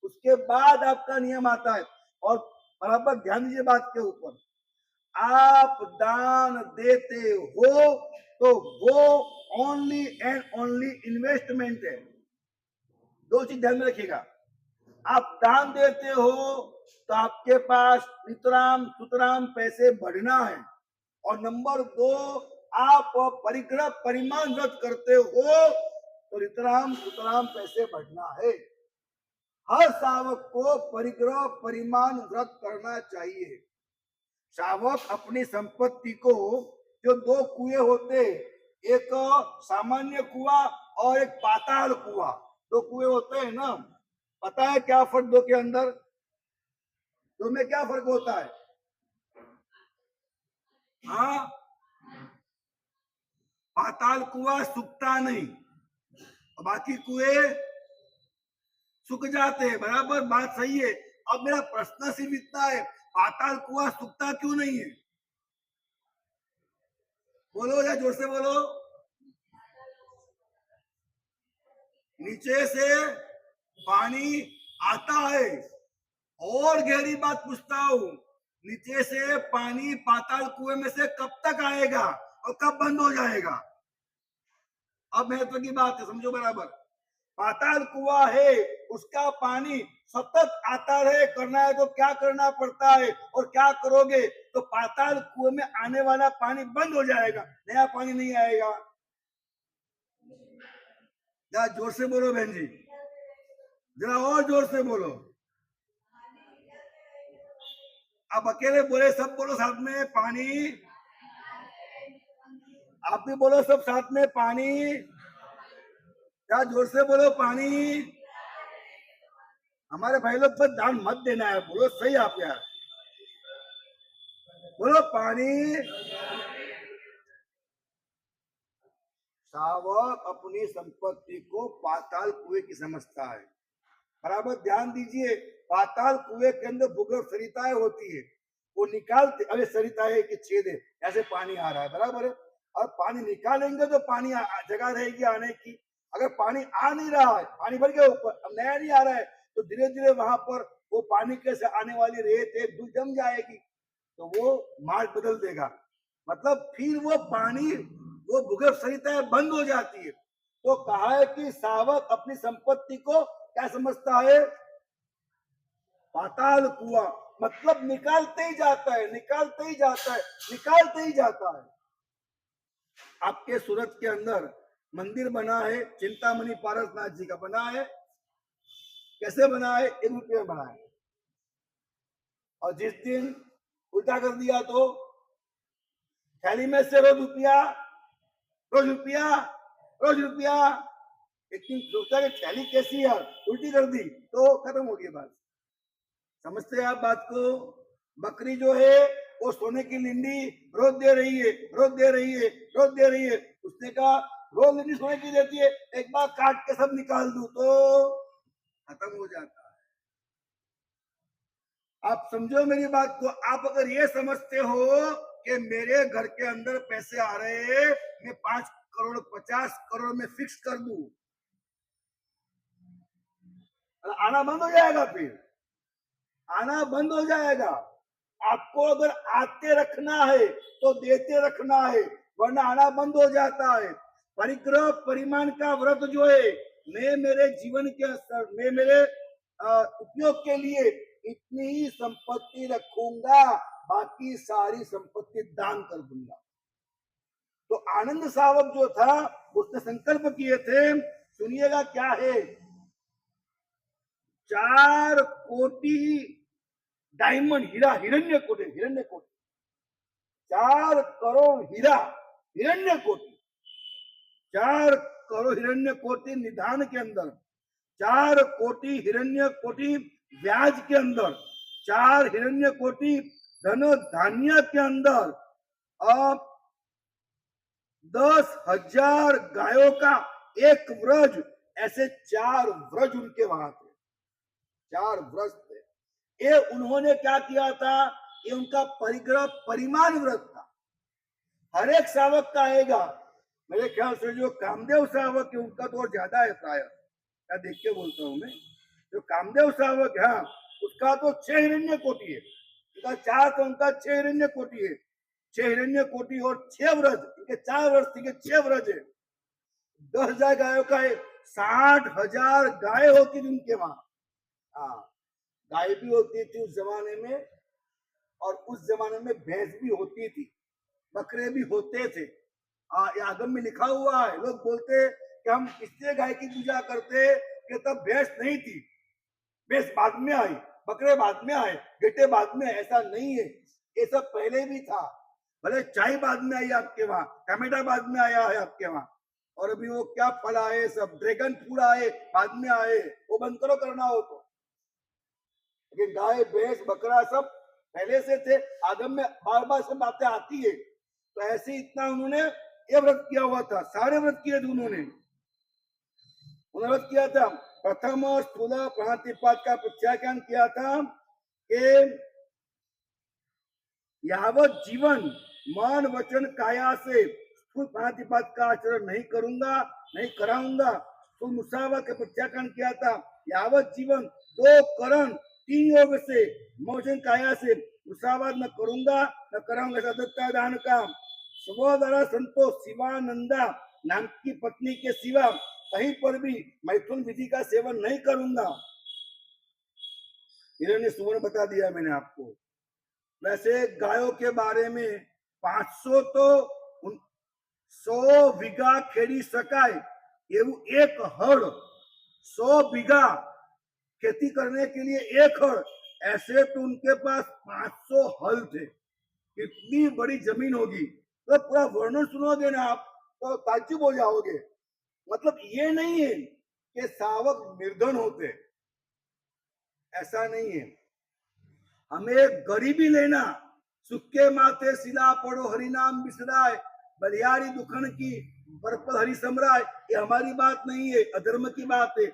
उसके बाद आपका नियम आता है। और बराबर ध्यान दीजिए बात के ऊपर, आप दान देते हो तो वो ओनली एंड ओनली इन्वेस्टमेंट है। दो चीज ध्यान में रखिएगा, आप दान देते हो तो आपके पास नितराम सुतराम पैसे बढ़ना है, और नंबर दो, आप परिग्रह परिमाण व्रत करते हो तो नितराम सुतराम पैसे बढ़ना है। हर सावक को परिग्रह परिमाण व्रत करना चाहिए। सावक अपनी संपत्ति को, जो दो कुएं होते, एक सामान्य कुआं और एक पाताल कुआं, दो कुएं होते हैं ना, पता है क्या फर्क दो के अंदर? दो में क्या फर्क होता है? हाँ, पाताल कुआं सूखता नहीं, बाकी कुएं सूख जाते हैं। बराबर बात सही है। अब मेरा प्रश्न सिर्फ इतना है, पाताल कुआं सूखता क्यों नहीं है? बोलो या जोर से बोलो। नीचे से पानी आता है, और गहरी बात पूछता हूं, नीचे से पानी पाताल कुएं में से कब तक आएगा और कब बंद हो जाएगा? अब महत्व की बात है, समझो बराबर। पाताल कुआं है, उसका पानी सतत आता रहे, करना है तो क्या करना पड़ता है, और क्या करोगे तो पाताल कुएं में आने वाला पानी बंद हो जाएगा, नया पानी नहीं आएगा। जरा जोर से बोलो बहन जी, जरा और जोर से बोलो। आप अकेले बोले, सब बोलो साथ में, पानी। आप भी बोलो सब साथ में, पानी। क्या जोर से बोलो, पानी। हमारे भाई लोग पर दान मत देना है, बोलो सही आप यार, बोलो पानी। सावक अपनी संपत्ति को पाताल कुएं की समझता है। बराबर ध्यान दीजिए, पाताल कुएं के अंदर भूगर्भ सरिताएं होती है, वो निकालते, अरे सरिता है कि छेद है, ऐसे पानी आ रहा है, बराबर है। और पानी निकालेंगे तो पानी जगह रहेगी आने की। अगर पानी आ नहीं रहा है, पानी भर गया ऊपर, अब नया नहीं आ रहा है, तो धीरे धीरे वहां पर वो पानी कैसे आने वाली रेत है, धूल जम जाएगी, तो वो मार्ग बदल देगा। मतलब फिर वो पानी, वो भूगर्भ सरिताएं बंद हो जाती है। तो कहा है कि सावक अपनी संपत्ति को क्या समझता है? पाताल कुआं, मतलब निकालते ही जाता है, निकालते ही जाता है, निकालते ही जाता है। आपके सूरत के अंदर मंदिर बना है, चिंतामणि पारसनाथ जी का बना है। कैसे बना है? 1 रुपये में बना है। और जिस दिन उल्टा कर दिया तो थैली में से रोज रुपया, रोज रुपया, रोज रुपया। लेकिन सोचा कि थैली कैसी है, उल्टी कर दी तो खत्म हो गई बात। समझते हैं आप बात को? बकरी जो है वो सोने की लिंडी रोज दे रही है, रोज दे रही है, रोज दे रही है। उसने कहा रोज लिंडी सोने की देती है, एक बार काट के सब निकाल दूं तो खत्म हो जाता है। आप समझो मेरी बात को। आप अगर ये समझते हो कि मेरे घर के अंदर पैसे आ रहे हैं, मैं 5 करोड़ 50 करोड़ में फिक्स कर दूं, आना बंद हो जाएगा, फिर आना बंद हो जाएगा। आपको अगर आते रखना है तो देते रखना है, वरना आना बंद हो जाता है। परिग्रह परिमाण का व्रत जो है, मैं मेरे जीवन के मैं मेरे उपयोग के लिए इतनी ही संपत्ति रखूंगा, बाकी सारी संपत्ति दान कर दूंगा। तो आनंद सावक जो था उसने संकल्प किए थे, सुनिएगा क्या है, 4 कोटि डायमंड हीरा, हिरण्य कोटि 4 करोड़ हीरा हिरण्य कोटि, 4 करोड़ हिरण्य कोटि निधान के अंदर, 4 कोटि हिरण्य कोटि ब्याज के अंदर, 4 हिरण्य कोटि धन धान्य के अंदर, अब 10,000 गायों का एक व्रज, ऐसे 4 व्रज उनके वहां थे, 4 व्रज थे। ये उन्होंने क्या किया था, ये उनका परिग्रह परिमाण व्रत था। हर एक सावक का आएगा, मेरे ख्याल से जो कामदेव सावक है उनका तो और ज्यादा है प्राय, क्या देख के बोलता हूं मैं, जो कामदेव सावक है उसका तो 6 हिरण्य कोटि है, उनका 4 तो उनका 6 हिरण्य कोटि है, 6 हिरण्य कोटि और 6 व्रज, इनके 4 व्रज थी, 6 व्रज है। 10,000 गायों का है, 60,000 गाय होती थी उनके वहां। हाँ, गाय भी होती थी उस जमाने में, और उस जमाने में भैंस भी होती थी, बकरे भी होते थे। आगम में लिखा हुआ है, लोग बोलते कि हम इसलिए गाय की पूजा करते कि तब भैंस नहीं थी, भैंस बाद में आई, बकरे बाद में आए, बेटे बाद में, ऐसा नहीं है, ये सब पहले भी था। भले चाय बाद में आई आपके वहां, टमाटर बाद में आया है आपके वहां, और अभी वो क्या फल आए, सब ड्रैगन फ्रूट आए बाद में आए, वो बंद करो करना हो तो। लेकिन गाय भैंस बकरा सब पहले से थे, आगम में बार बार सब बातें आती है। तो ऐसे इतना उन्होंने ये व्रत किया हुआ था, सारे व्रत किए थे उन्होंने व्रत किया था। प्रथम स्थूल प्राणातिपात का प्रत्याख्यान किया था कि यावत जीवन मन वचन काया से स्थूल प्राणातिपात का आचरण नहीं करूंगा, नहीं कराऊंगा। स्थूल मुसावा के प्रत्याख्यान किया था, यावत जीवन 2 करण 3 योग से मोचन काया से मुसावाद न करूंगा, न कराऊंगा। सदत्ता दान का स्वद्वारा संतोष शिवानंदा नाम की पत्नी के सिवा कहीं पर भी मैथुन विधि का सेवन नहीं करूंगा। इन्होंने सुवर्ण बता दिया मैंने आपको। वैसे गायों के बारे में 500 तो 100 बीघा खेड़ी सकाय, ये एक हड़, 100 बीघा खेती करने के लिए एक हड़, ऐसे तो उनके पास 500 हल थे, कितनी बड़ी जमीन होगी। तो पूरा वर्णन सुनोगे ना आप तो ताज्जुब हो जाओगे। मतलब ये नहीं है कि सावक निर्धन होते, ऐसा नहीं है। हमें गरीबी लेना, सुखे माथे सिला पड़ो हरिनाम बिसराय, बलियारी दुखन की बरपल हरि समराय, ये हमारी बात नहीं है, अधर्म की बात है,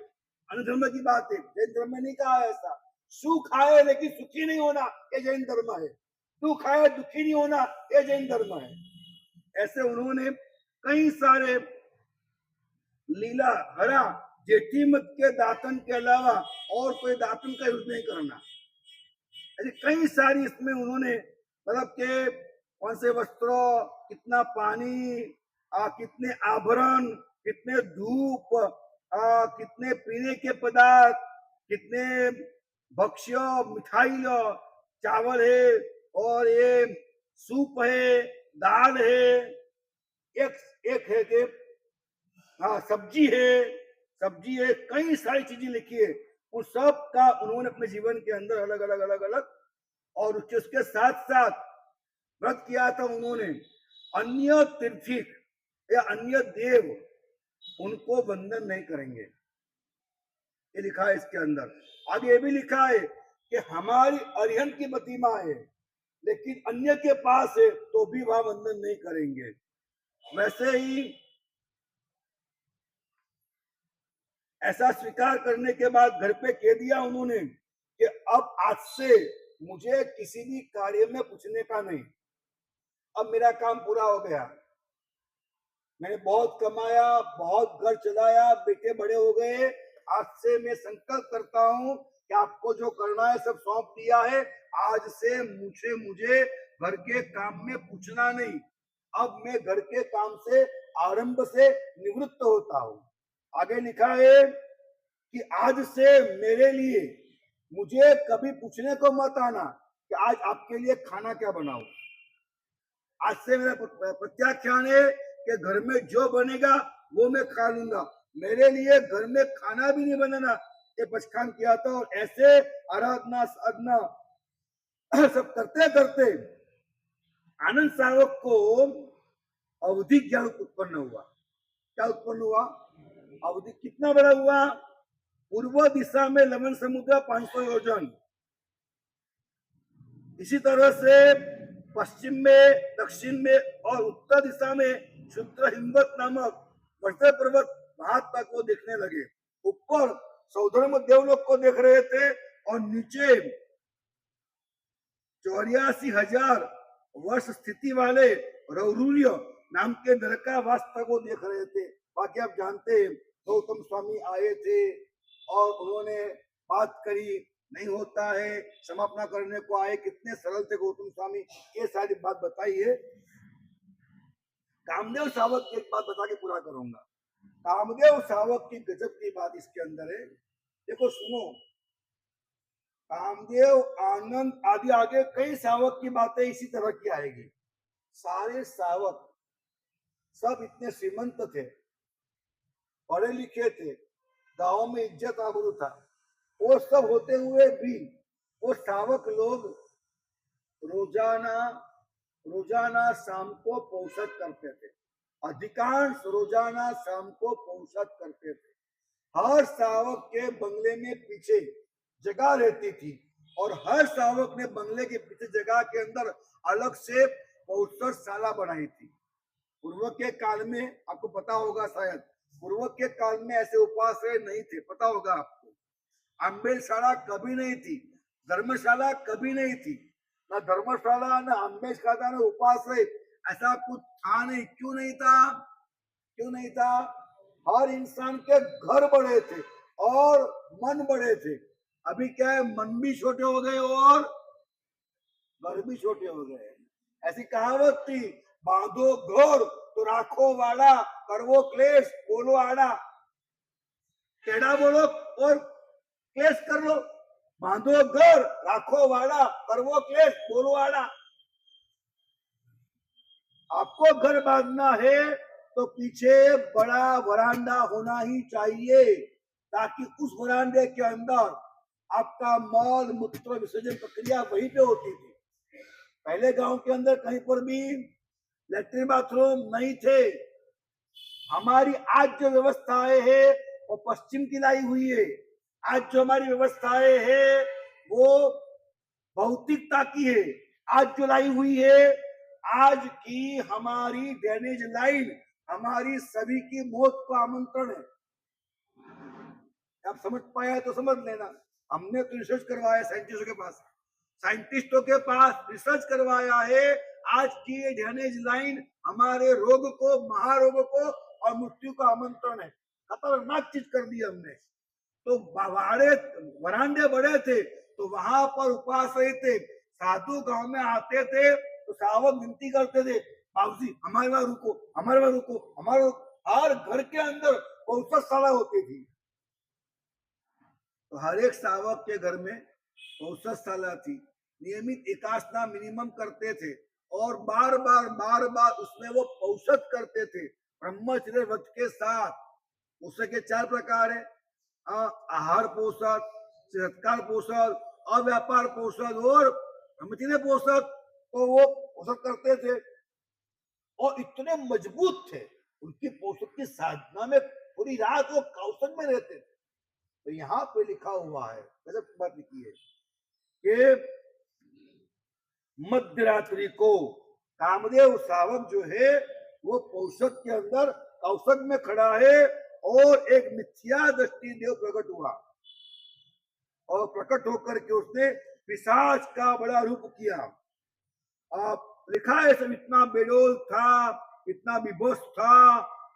अनधर्म की बात है। जैन धर्म में नहीं कहा ऐसा। सुख आए लेकिन सुखी नहीं होना, ये जैन धर्म है। दुख आए दुखी नहीं होना, ये जैन धर्म है। ऐसे उन्होंने कई सारे लीला हरा, जेठीमत के दातन के अलावा और कोई दातन का यूज नहीं करना, ऐसे कई सारी इसमें उन्होंने मतलब के कौन से वस्त्रों, कितना पानी, कितने आभरण, कितने धूप, कितने पीने के पदार्थ, कितने भक्ष्य मिठाई, चावल है, और ये सूप है, दाल है, एक है कि सब्जी है, कई सारी चीजें लिखी है। उस सब का उन्होंने अपने जीवन के अंदर अलग अलग और उसके साथ साथ व्रत किया था उन्होंने। अन्य तीर्थिक या अन्य देव उनको वंदन नहीं करेंगे, ये लिखा है इसके अंदर। आगे ये भी लिखा है कि हमारी अरिहंत की प्रतिमा है, लेकिन अन्य के पास है तो भी वह वंदन नहीं करेंगे। वैसे ही ऐसा स्वीकार करने के बाद घर पे कह दिया उन्होंने कि अब आज से मुझे किसी भी कार्य में पूछने का नहीं, अब मेरा काम पूरा हो गया। मैंने बहुत कमाया, बहुत घर चलाया, बेटे बड़े हो गए, आज से मैं संकल्प करता हूं कि आपको जो करना है सब सौंप दिया है, आज से मुझे घर के काम में पूछना नहीं। अब मैं घर के काम से आरंभ से निवृत्त होता हूं। आगे लिखा है कि आज से मेरे लिए मुझे कभी पूछने को मत आना कि आज आपके लिए खाना क्या बनाऊं। आज से मेरा प्रत्याख्यान है कि घर में जो बनेगा वो मैं खा लूंगा, मेरे लिए घर में खाना भी नहीं बनाना, ये पचखान किया था। और ऐसे आराधना साधना सब करते करते आनंद सावक को अवधि ज्ञान उत्पन्न हुआ। क्या उत्पन्न हुआ? अवधि कितना बड़ा हुआ? पूर्व दिशा में लवण समुद्र 500 योजन, इसी तरह से पश्चिम में, दक्षिण में और उत्तर दिशा में शुद्र हिमवत नामक वर्षा पर्वत वहां तक वो देखने लगे। ऊपर सौधर्म देवलोक को देख रहे थे और नीचे 84,000 वर्ष स्थिति वाले रौरूल्य नाम के नरकावास को देख रहे थे। बाकी आप जानते हैं गौतम स्वामी आए थे और उन्होंने बात करी, नहीं होता है, समापना करने को आए, कितने सरल थे गौतम स्वामी, ये सारी बात बताई है। कामदेव सावक की एक बात बता के पूरा करूंगा। कामदेव सावक की गजब की बात इसके अंदर है, देखो सुनो। कामदेव, आनंद आदि आगे कई सावक की बातें इसी तरह की आएगी। सारे सावक सब इतने श्रीमंत थे, पढ़े लिखे थे, गांव में इज्जत आबरू था, वो सब होते हुए भी वो सावक लोग रोजाना शाम को पौषध करते थे। अधिकांश रोजाना शाम को पौषध करते थे। हर सावक के बंगले में पीछे जगह रहती थी और हर सावक ने बंगले के पीछे जगह के अंदर अलग से पौषधशाला बनाई थी। पूर्व के काल में आपको पता होगा, शायद पूर्व के काल में ऐसे उपाश्रय नहीं थे, पता होगा आपको। अम्बेशाला कभी नहीं थी, धर्मशाला कभी नहीं थी, ना धर्मशाला ना अम्बेशाला ना उपाश्रय, ऐसा कुछ था नहीं। क्यों नहीं था? क्यों नहीं था? हर इंसान के घर बड़े थे और मन बड़े थे। अभी क्या है, मन भी छोटे हो गए और घर भी छोटे हो गए। ऐसी कहावत थी, बांधो घर तो राखो वाड़ा, करवो क्लेश बोलो आड़ा। टेढ़ा बोलो और क्लेश कर लो, बांधो घर राखो वाड़ा, करवो क्लेश बोलो आड़ा। आपको घर बांधना है तो पीछे बड़ा वरांडा होना ही चाहिए, ताकि उस वरांडे के अंदर आपका मल मूत्र विसर्जन प्रक्रिया वहीं पे होती थी। पहले गांव के अंदर कहीं पर भी लैट्रिन बाथरूम नहीं थे। हमारी आज जो व्यवस्थाएं है वो पश्चिम की लाई हुई है। आज जो हमारी व्यवस्थाएं है वो भौतिकता की है। आज जो लाई हुई है, आज की हमारी ड्रेनेज लाइन हमारी सभी की मौत को आमंत्रण है। आप समझ पाया तो समझ लेना। हमने तो रिसर्च करवाया साइंटिस्टों के पास, रिसर्च करवाया है। आज की ये ड्रेनेज लाइन हमारे रोग को, महारोग को और मृत्यु का आमंत्रण है। खतरनाक चीज कर दी हमने। तो वरांडे बड़े थे तो वहां पर उपाश्रय थे। साधु गांव में आते थे तो सावक विनती करते थे, बाबूजी हमारे वहां रुको, हमारे वहां रुको, हमारे। हर घर के अंदर पौषधशाला होती थी। तो हर एक सावक के घर में पौषधशाला थी। नियमित एकासना मिनिमम करते थे और बार बार उसमें वो पौषध करते थे ब्रह्मचर्य व्रत के साथ। उसके 4 प्रकार है, आहार पोषक, सत्कार पोषक, अव्यापार पोषक और ब्रह्मचर्य पोषक। तो वो पोषक करते थे और इतने मजबूत थे, उनकी पोषक की साधना में पूरी रात वो कौशल में रहते थे। तो यहाँ पे लिखा हुआ है, गजब बात लिखी है कि मध्यरात्रि को कामदेव सावक जो है वो पौषध के अंदर कौशल में खड़ा है और एक मिथ्या दृष्टि देव प्रकट हुआ और प्रकट होकर के उसने पिशाच का बड़ा रूप किया। आप लिखा है सब इतना बेडोल था, इतना विभत्स था,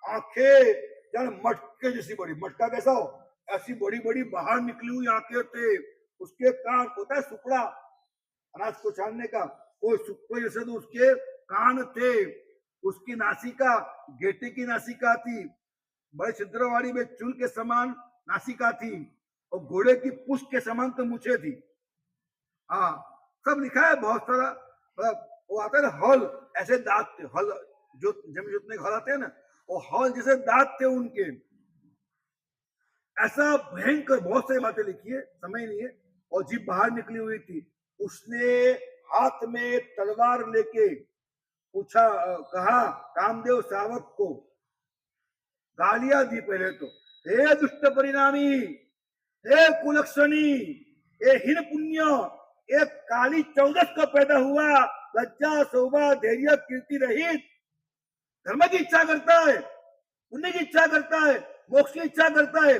आंखें जन मटके जैसी बड़ी, मटका कैसा हो ऐसी बड़ी बड़ी बाहर निकली हुई आंखें थे। उसके कान होता है सुपड़ा अनाज को छानने का, वो सुपड़े जैसे तो उसके कान थे उसकी नासिका गेटे की नासिका थी, बड़े छिद्रवाड़ी में चूल के समान नासिका थी, और घोड़े की पूंछ के समान तो मूछें थी। हाँ, सब लिखा है बहुत सारा। वो आता है ना हल, ऐसे दांत थे, हल जो जमीन जोतने के हल आते हैं ना, वो हल जैसे दांत थे उनके। ऐसा भयंकर, बहुत सारी बातें लिखी है, समय नहीं है। और जीभ बाहर निकली हुई थी। उसने हाथ में तलवार लेके पूछा, कहा कामदेव सावक को, गालियां दी पहले तो, हे दुष्ट परिणामी, हे कुलक्षणी, हे हीन पुण्य, एक काली 14 का पैदा हुआ, लज्जा शोभा धैर्य कीर्ति रहित, धर्म की इच्छा करता है, पुण्य की इच्छा करता है, मोक्ष की इच्छा करता है,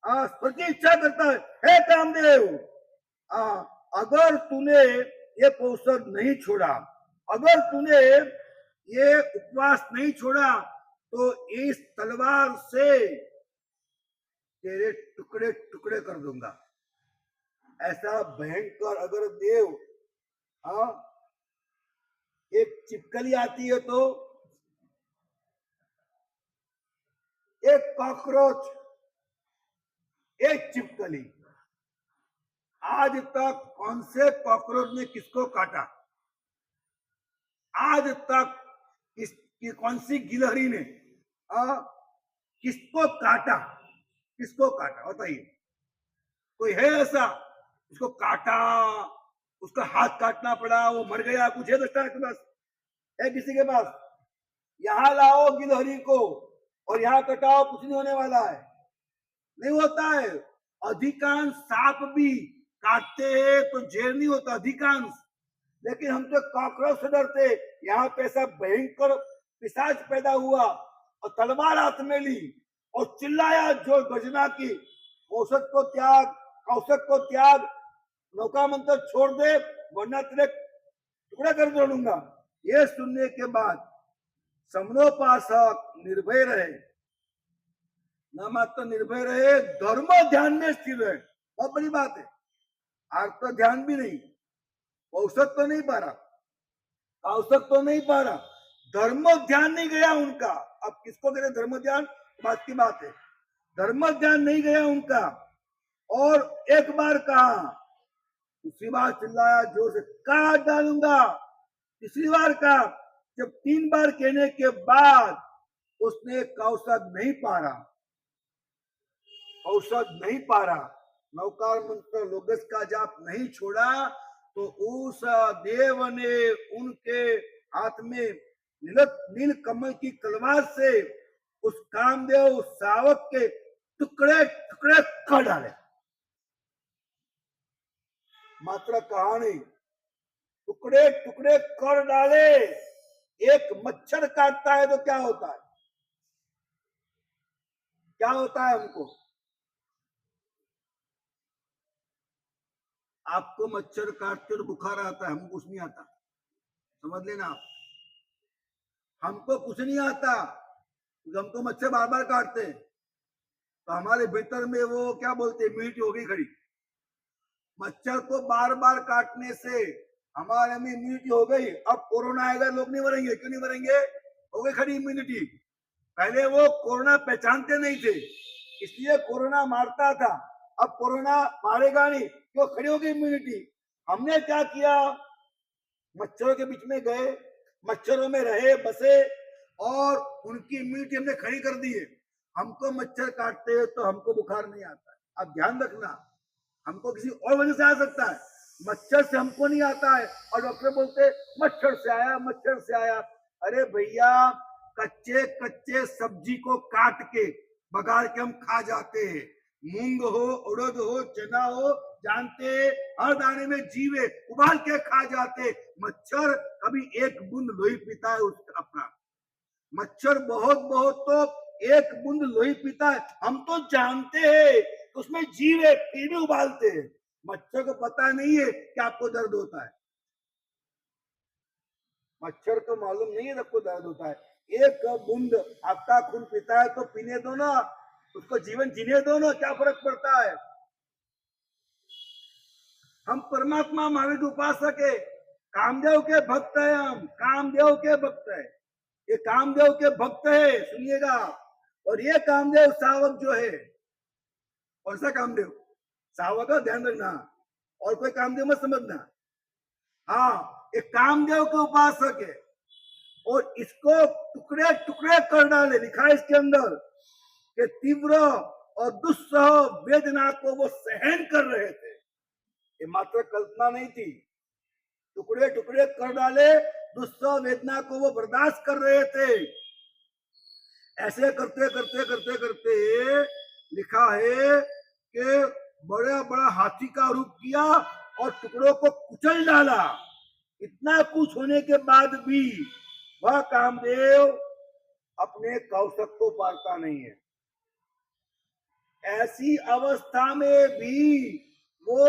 स्वर्ग की इच्छा करता है। हे कामदेव, अगर तूने ये कौशल नहीं छोड़ा, अगर तूने ये उपवास नहीं छोड़ा, तो इस तलवार से तेरे टुकड़े टुकड़े कर दूंगा। ऐसा भयंकर अगर देव, एक चिपकली आती है तो, एक कॉकरोच, एक चिपकली, आज तक कौन से कॉकरोच ने किसको काटा? आज तक कौन सी गिलहरी ने किसको काटा? किसको काटा बताइए? कोई है ऐसा? उसको काटा, उसका हाथ काटना पड़ा, वो मर गया, कुछ है दृष्टांत के पास? है किसी के पास? यहां लाओ गिलहरी को और यहां कटाओ, कुछ नहीं होने वाला है, नहीं होता है। अधिकांश सांप भी काटते हैं तो जेल नहीं होता, अधिकांश। लेकिन हम तो कॉकरोच से डरते। यहाँ पे ऐसा भयंकर पिशाच पैदा हुआ और तलवार हाथ में ली और चिल्लाया जो गर्जना की, औसत को त्याग, कौशक को त्याग, नौका मंत्र छोड़ दे, वरना तेरे टुकड़ा कर दूंगा। ये सुनने के बाद समनोपासक निर्भय रहे, न मात्र निर्भय रहे, धर्म ध्यान में स्थिर रहे। बहुत बड़ी बात है। आज तो ध्यान भी नहीं, औसत तो नहीं पा रहा, औसत तो नहीं पा रहा, धर्म ध्यान नहीं गया उनका। अब किसको करें धर्म ध्यान, बात की बात है। धर्म ध्यान नहीं गया उनका। और एक बार कहा, दूसरी बार चिल्लाया जोर से, काट डालूंगा। तीसरी बार कहा, जब 3 बार कहने के बाद उसने औसत नहीं पा रहा, औसत नहीं पा रहा, नौकार मंत्र लोगस का जाप नहीं छोड़ा, तो उस देव ने उनके हाथ में नील कमल की तलवार से उस कामदेव सावक के टुकड़े टुकड़े कर डाले। मात्र कहानी, टुकड़े टुकड़े कर डाले। एक मच्छर काटता है तो क्या होता है? क्या होता है हमको? आपको मच्छर काटते तो बुखार आता है, हमको कुछ नहीं आता, समझ लेना आप। हमको कुछ नहीं आता, हमको मच्छर बार बार काटते हैं, तो हमारे भीतर में वो क्या बोलते हैं, इम्यूनिटी हो गई खड़ी। मच्छर को बार बार काटने से हमारे में इम्यूनिटी हो गई। अब कोरोना आएगा, लोग नहीं मरेंगे। क्यों नहीं मरेंगे? हो गई खड़ी इम्यूनिटी। पहले वो कोरोना पहचानते नहीं थे, इसलिए कोरोना मारता था। अब कोरोना मारेगा नहीं, क्यों? खड़ी हो गई इम्यूनिटी। हमने क्या किया? मच्छरों के बीच में गए, मच्छरों में रहे, बसे, और उनकी इम्यूनिटी हमने खड़ी कर दी है। हमको मच्छर काटते हैं तो हमको बुखार नहीं आता है। अब ध्यान रखना, हमको किसी और वजह से आ सकता है, मच्छर से हमको नहीं आता है। और डॉक्टर बोलते मच्छर से आया, मच्छर से आया। अरे भैया, कच्चे कच्चे सब्जी को काट के बगाड़ के हम खा जाते हैं। मूंग हो, उड़द हो, चना हो, जानते हर दाने में जीव है, उबाल के खा जाते। मच्छर कभी एक बूंद लोही पीता है उसका अपना। मच्छर बहुत बहुत तो एक बूंद लोही पीता है। हम तो जानते हैं उसमें जीव है, फिर भी उबालते हैं। मच्छर को पता नहीं है कि आपको दर्द होता है। मच्छर को मालूम नहीं है आपको दर्द होता है। एक बूंद आपका खून पीता है तो पीने दो ना, उसको जीवन जीने दो ना, क्या फर्क पड़ता है? हम परमात्मा महावीर उपासक है, कामदेव के भक्त है, हम कामदेव के भक्त है। ये कामदेव के भक्त है, सुनिएगा। और ये कामदेव सावक जो है, कौन सा कामदेव? सावक का ध्यान रखना, और कोई कामदेव मत समझना। हाँ, ये कामदेव के उपासक है, और इसको टुकड़े टुकड़े कर डाले, लिखा है इसके अंदर कि तीव्र और दुस्सह वेदना को वो सहन कर रहे थे। ये मात्र कल्पना नहीं थी, टुकड़े टुकड़े कर डाले, दुस्सह वेदना को वो बर्दाश्त कर रहे थे। ऐसे करते करते करते करते लिखा है कि बड़ा बड़ा हाथी का रूप किया और टुकड़ों को कुचल डाला। इतना कुछ होने के बाद भी वह कामदेव अपने कौशक को पाता नहीं है। ऐसी अवस्था में भी वो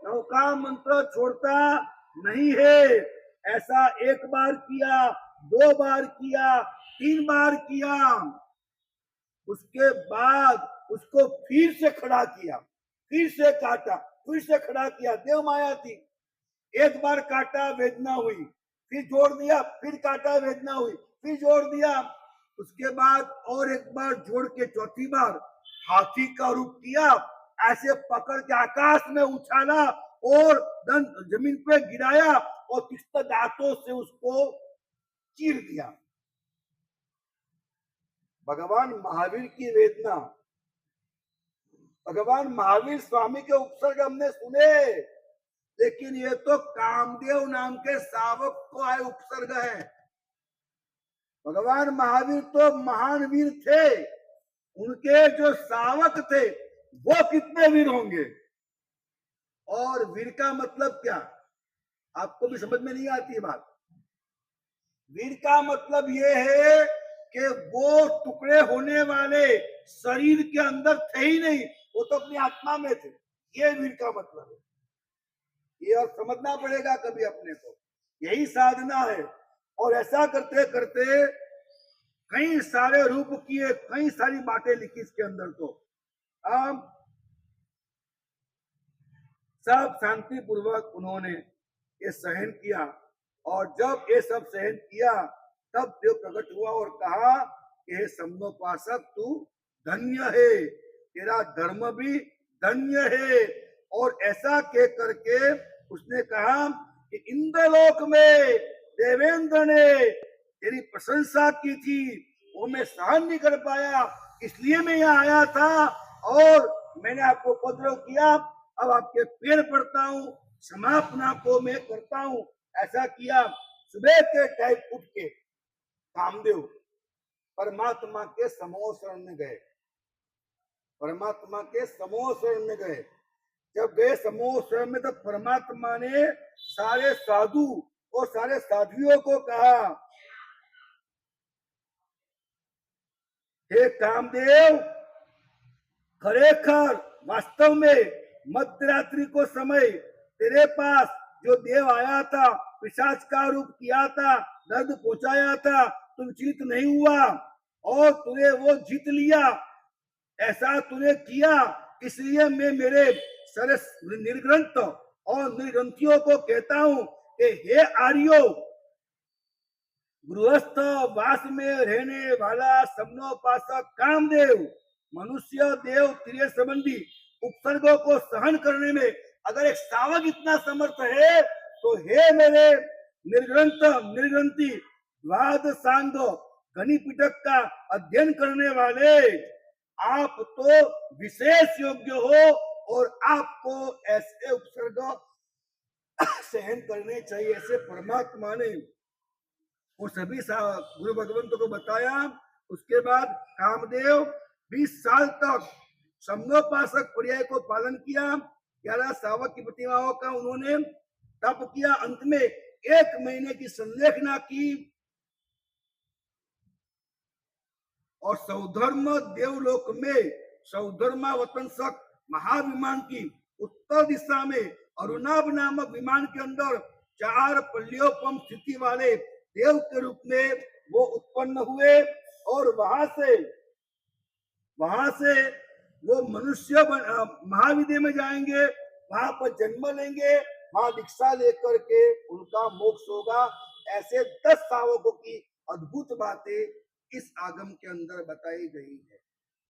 नौका मंत्र छोड़ता नहीं है। ऐसा एक बार किया, 2 बार किया, 3 बार किया, उसके बाद उसको फिर से खड़ा किया, फिर से काटा, फिर से खड़ा किया। देव माया थी, एक बार काटा वेदना हुई, फिर जोड़ दिया, फिर काटा वेदना हुई, फिर जोड़ दिया, उसके बाद और एक बार जोड़ के चौथी बार हाथी का रूप किया, ऐसे पकड़ के आकाश में उछाला और जमीन पे गिराया और तीक्ष्ण दांतों से उसको चीर दिया। भगवान महावीर की वेदना, भगवान महावीर स्वामी के उपसर्ग हमने सुने, लेकिन ये तो कामदेव नाम के सावक को आए उपसर्ग है। भगवान महावीर तो महान वीर थे, उनके जो सावक थे वो कितने वीर होंगे। और वीर का मतलब क्या, आपको भी समझ में नहीं आती बात। वीर का मतलब ये है कि वो टुकड़े होने वाले शरीर के अंदर थे ही नहीं, वो तो अपनी आत्मा में थे। ये वीर का मतलब है, ये और समझना पड़ेगा कभी अपने को, यही साधना है। और ऐसा करते करते कई सारे रूप किए, कई सारी बातें लिखी इसके अंदर। तो अब सब शांति पूर्वक उन्होंने ये सहन किया, और जब ये सब सहन किया तब देव प्रकट हुआ और कहा कि हे समनोपासक, तू धन्य है, तेरा धर्म भी धन्य है। और ऐसा कह करके उसने कहा कि इंद्रलोक में देवेंद्र ने तेरी प्रशंसा की थी, वो मैं सहन नहीं कर पाया, इसलिए मैं यहाँ आया था और मैंने आपको उपद्रव किया। अब आपके पैर पड़ता हूँ, क्षमापना को मैं करता हूँ। ऐसा किया। सुबह के टाइम उठ के कामदेव परमात्मा के समूह शरण में गए, परमात्मा के समूह शरण में गए। जब गए समूह शरण में, तो परमात्मा ने सारे साधु और सारे साध्वियों को कहा, हे कामदेव, खरेखर वास्तव में मध्यरात्रि को समय तेरे पास जो देव आया था, पिशाच का रूप किया था, दर्द पहुंचाया था, तुम विचलित नहीं हुआ और तूने वो जीत लिया। ऐसा तूने किया, इसलिए मैं मेरे सरस निर्ग्रंथ और निर्ग्रंथियों को कहता हूं कि हे आर्यो, गृहस्थ वास में रहने वाला समनोपासक कामदेव, मनुष्य देव त्रिय संबंधी उपसर्गों को सहन करने में अगर एक सावक इतना समर्थ है, तो हे मेरे निर्ग्रंथ निर्ग्रंथी द्वाद सांग घनी पिटक का अध्ययन करने वाले, आप तो विशेष योग्य हो और आपको ऐसे उपसर्ग सहन करने चाहिए। ऐसे परमात्मा ने वो सभी गुरु भगवंतों को बताया। उसके बाद कामदेव 20 साल तक समनोपासक पर्याय को पालन किया। 11 सावक की प्रतिमाओं का उन्होंने तप किया। अंत में 1 महीने की संलेखना की और सौधर्म देवलोक में सौधर्मा वतंसक महाविमान की उत्तर दिशा में अरुणाभ नामक विमान के अंदर 4 पल्लियोपम स्थिति वाले देव के रूप में वो उत्पन्न हुए और वहां से वो मनुष्य महाविद्या में जाएंगे, वहां पर जन्म लेंगे, वहां दीक्षा लेकर के उनका मोक्ष होगा। ऐसे 10 सावकों की अद्भुत बातें इस आगम के अंदर बताई गई है।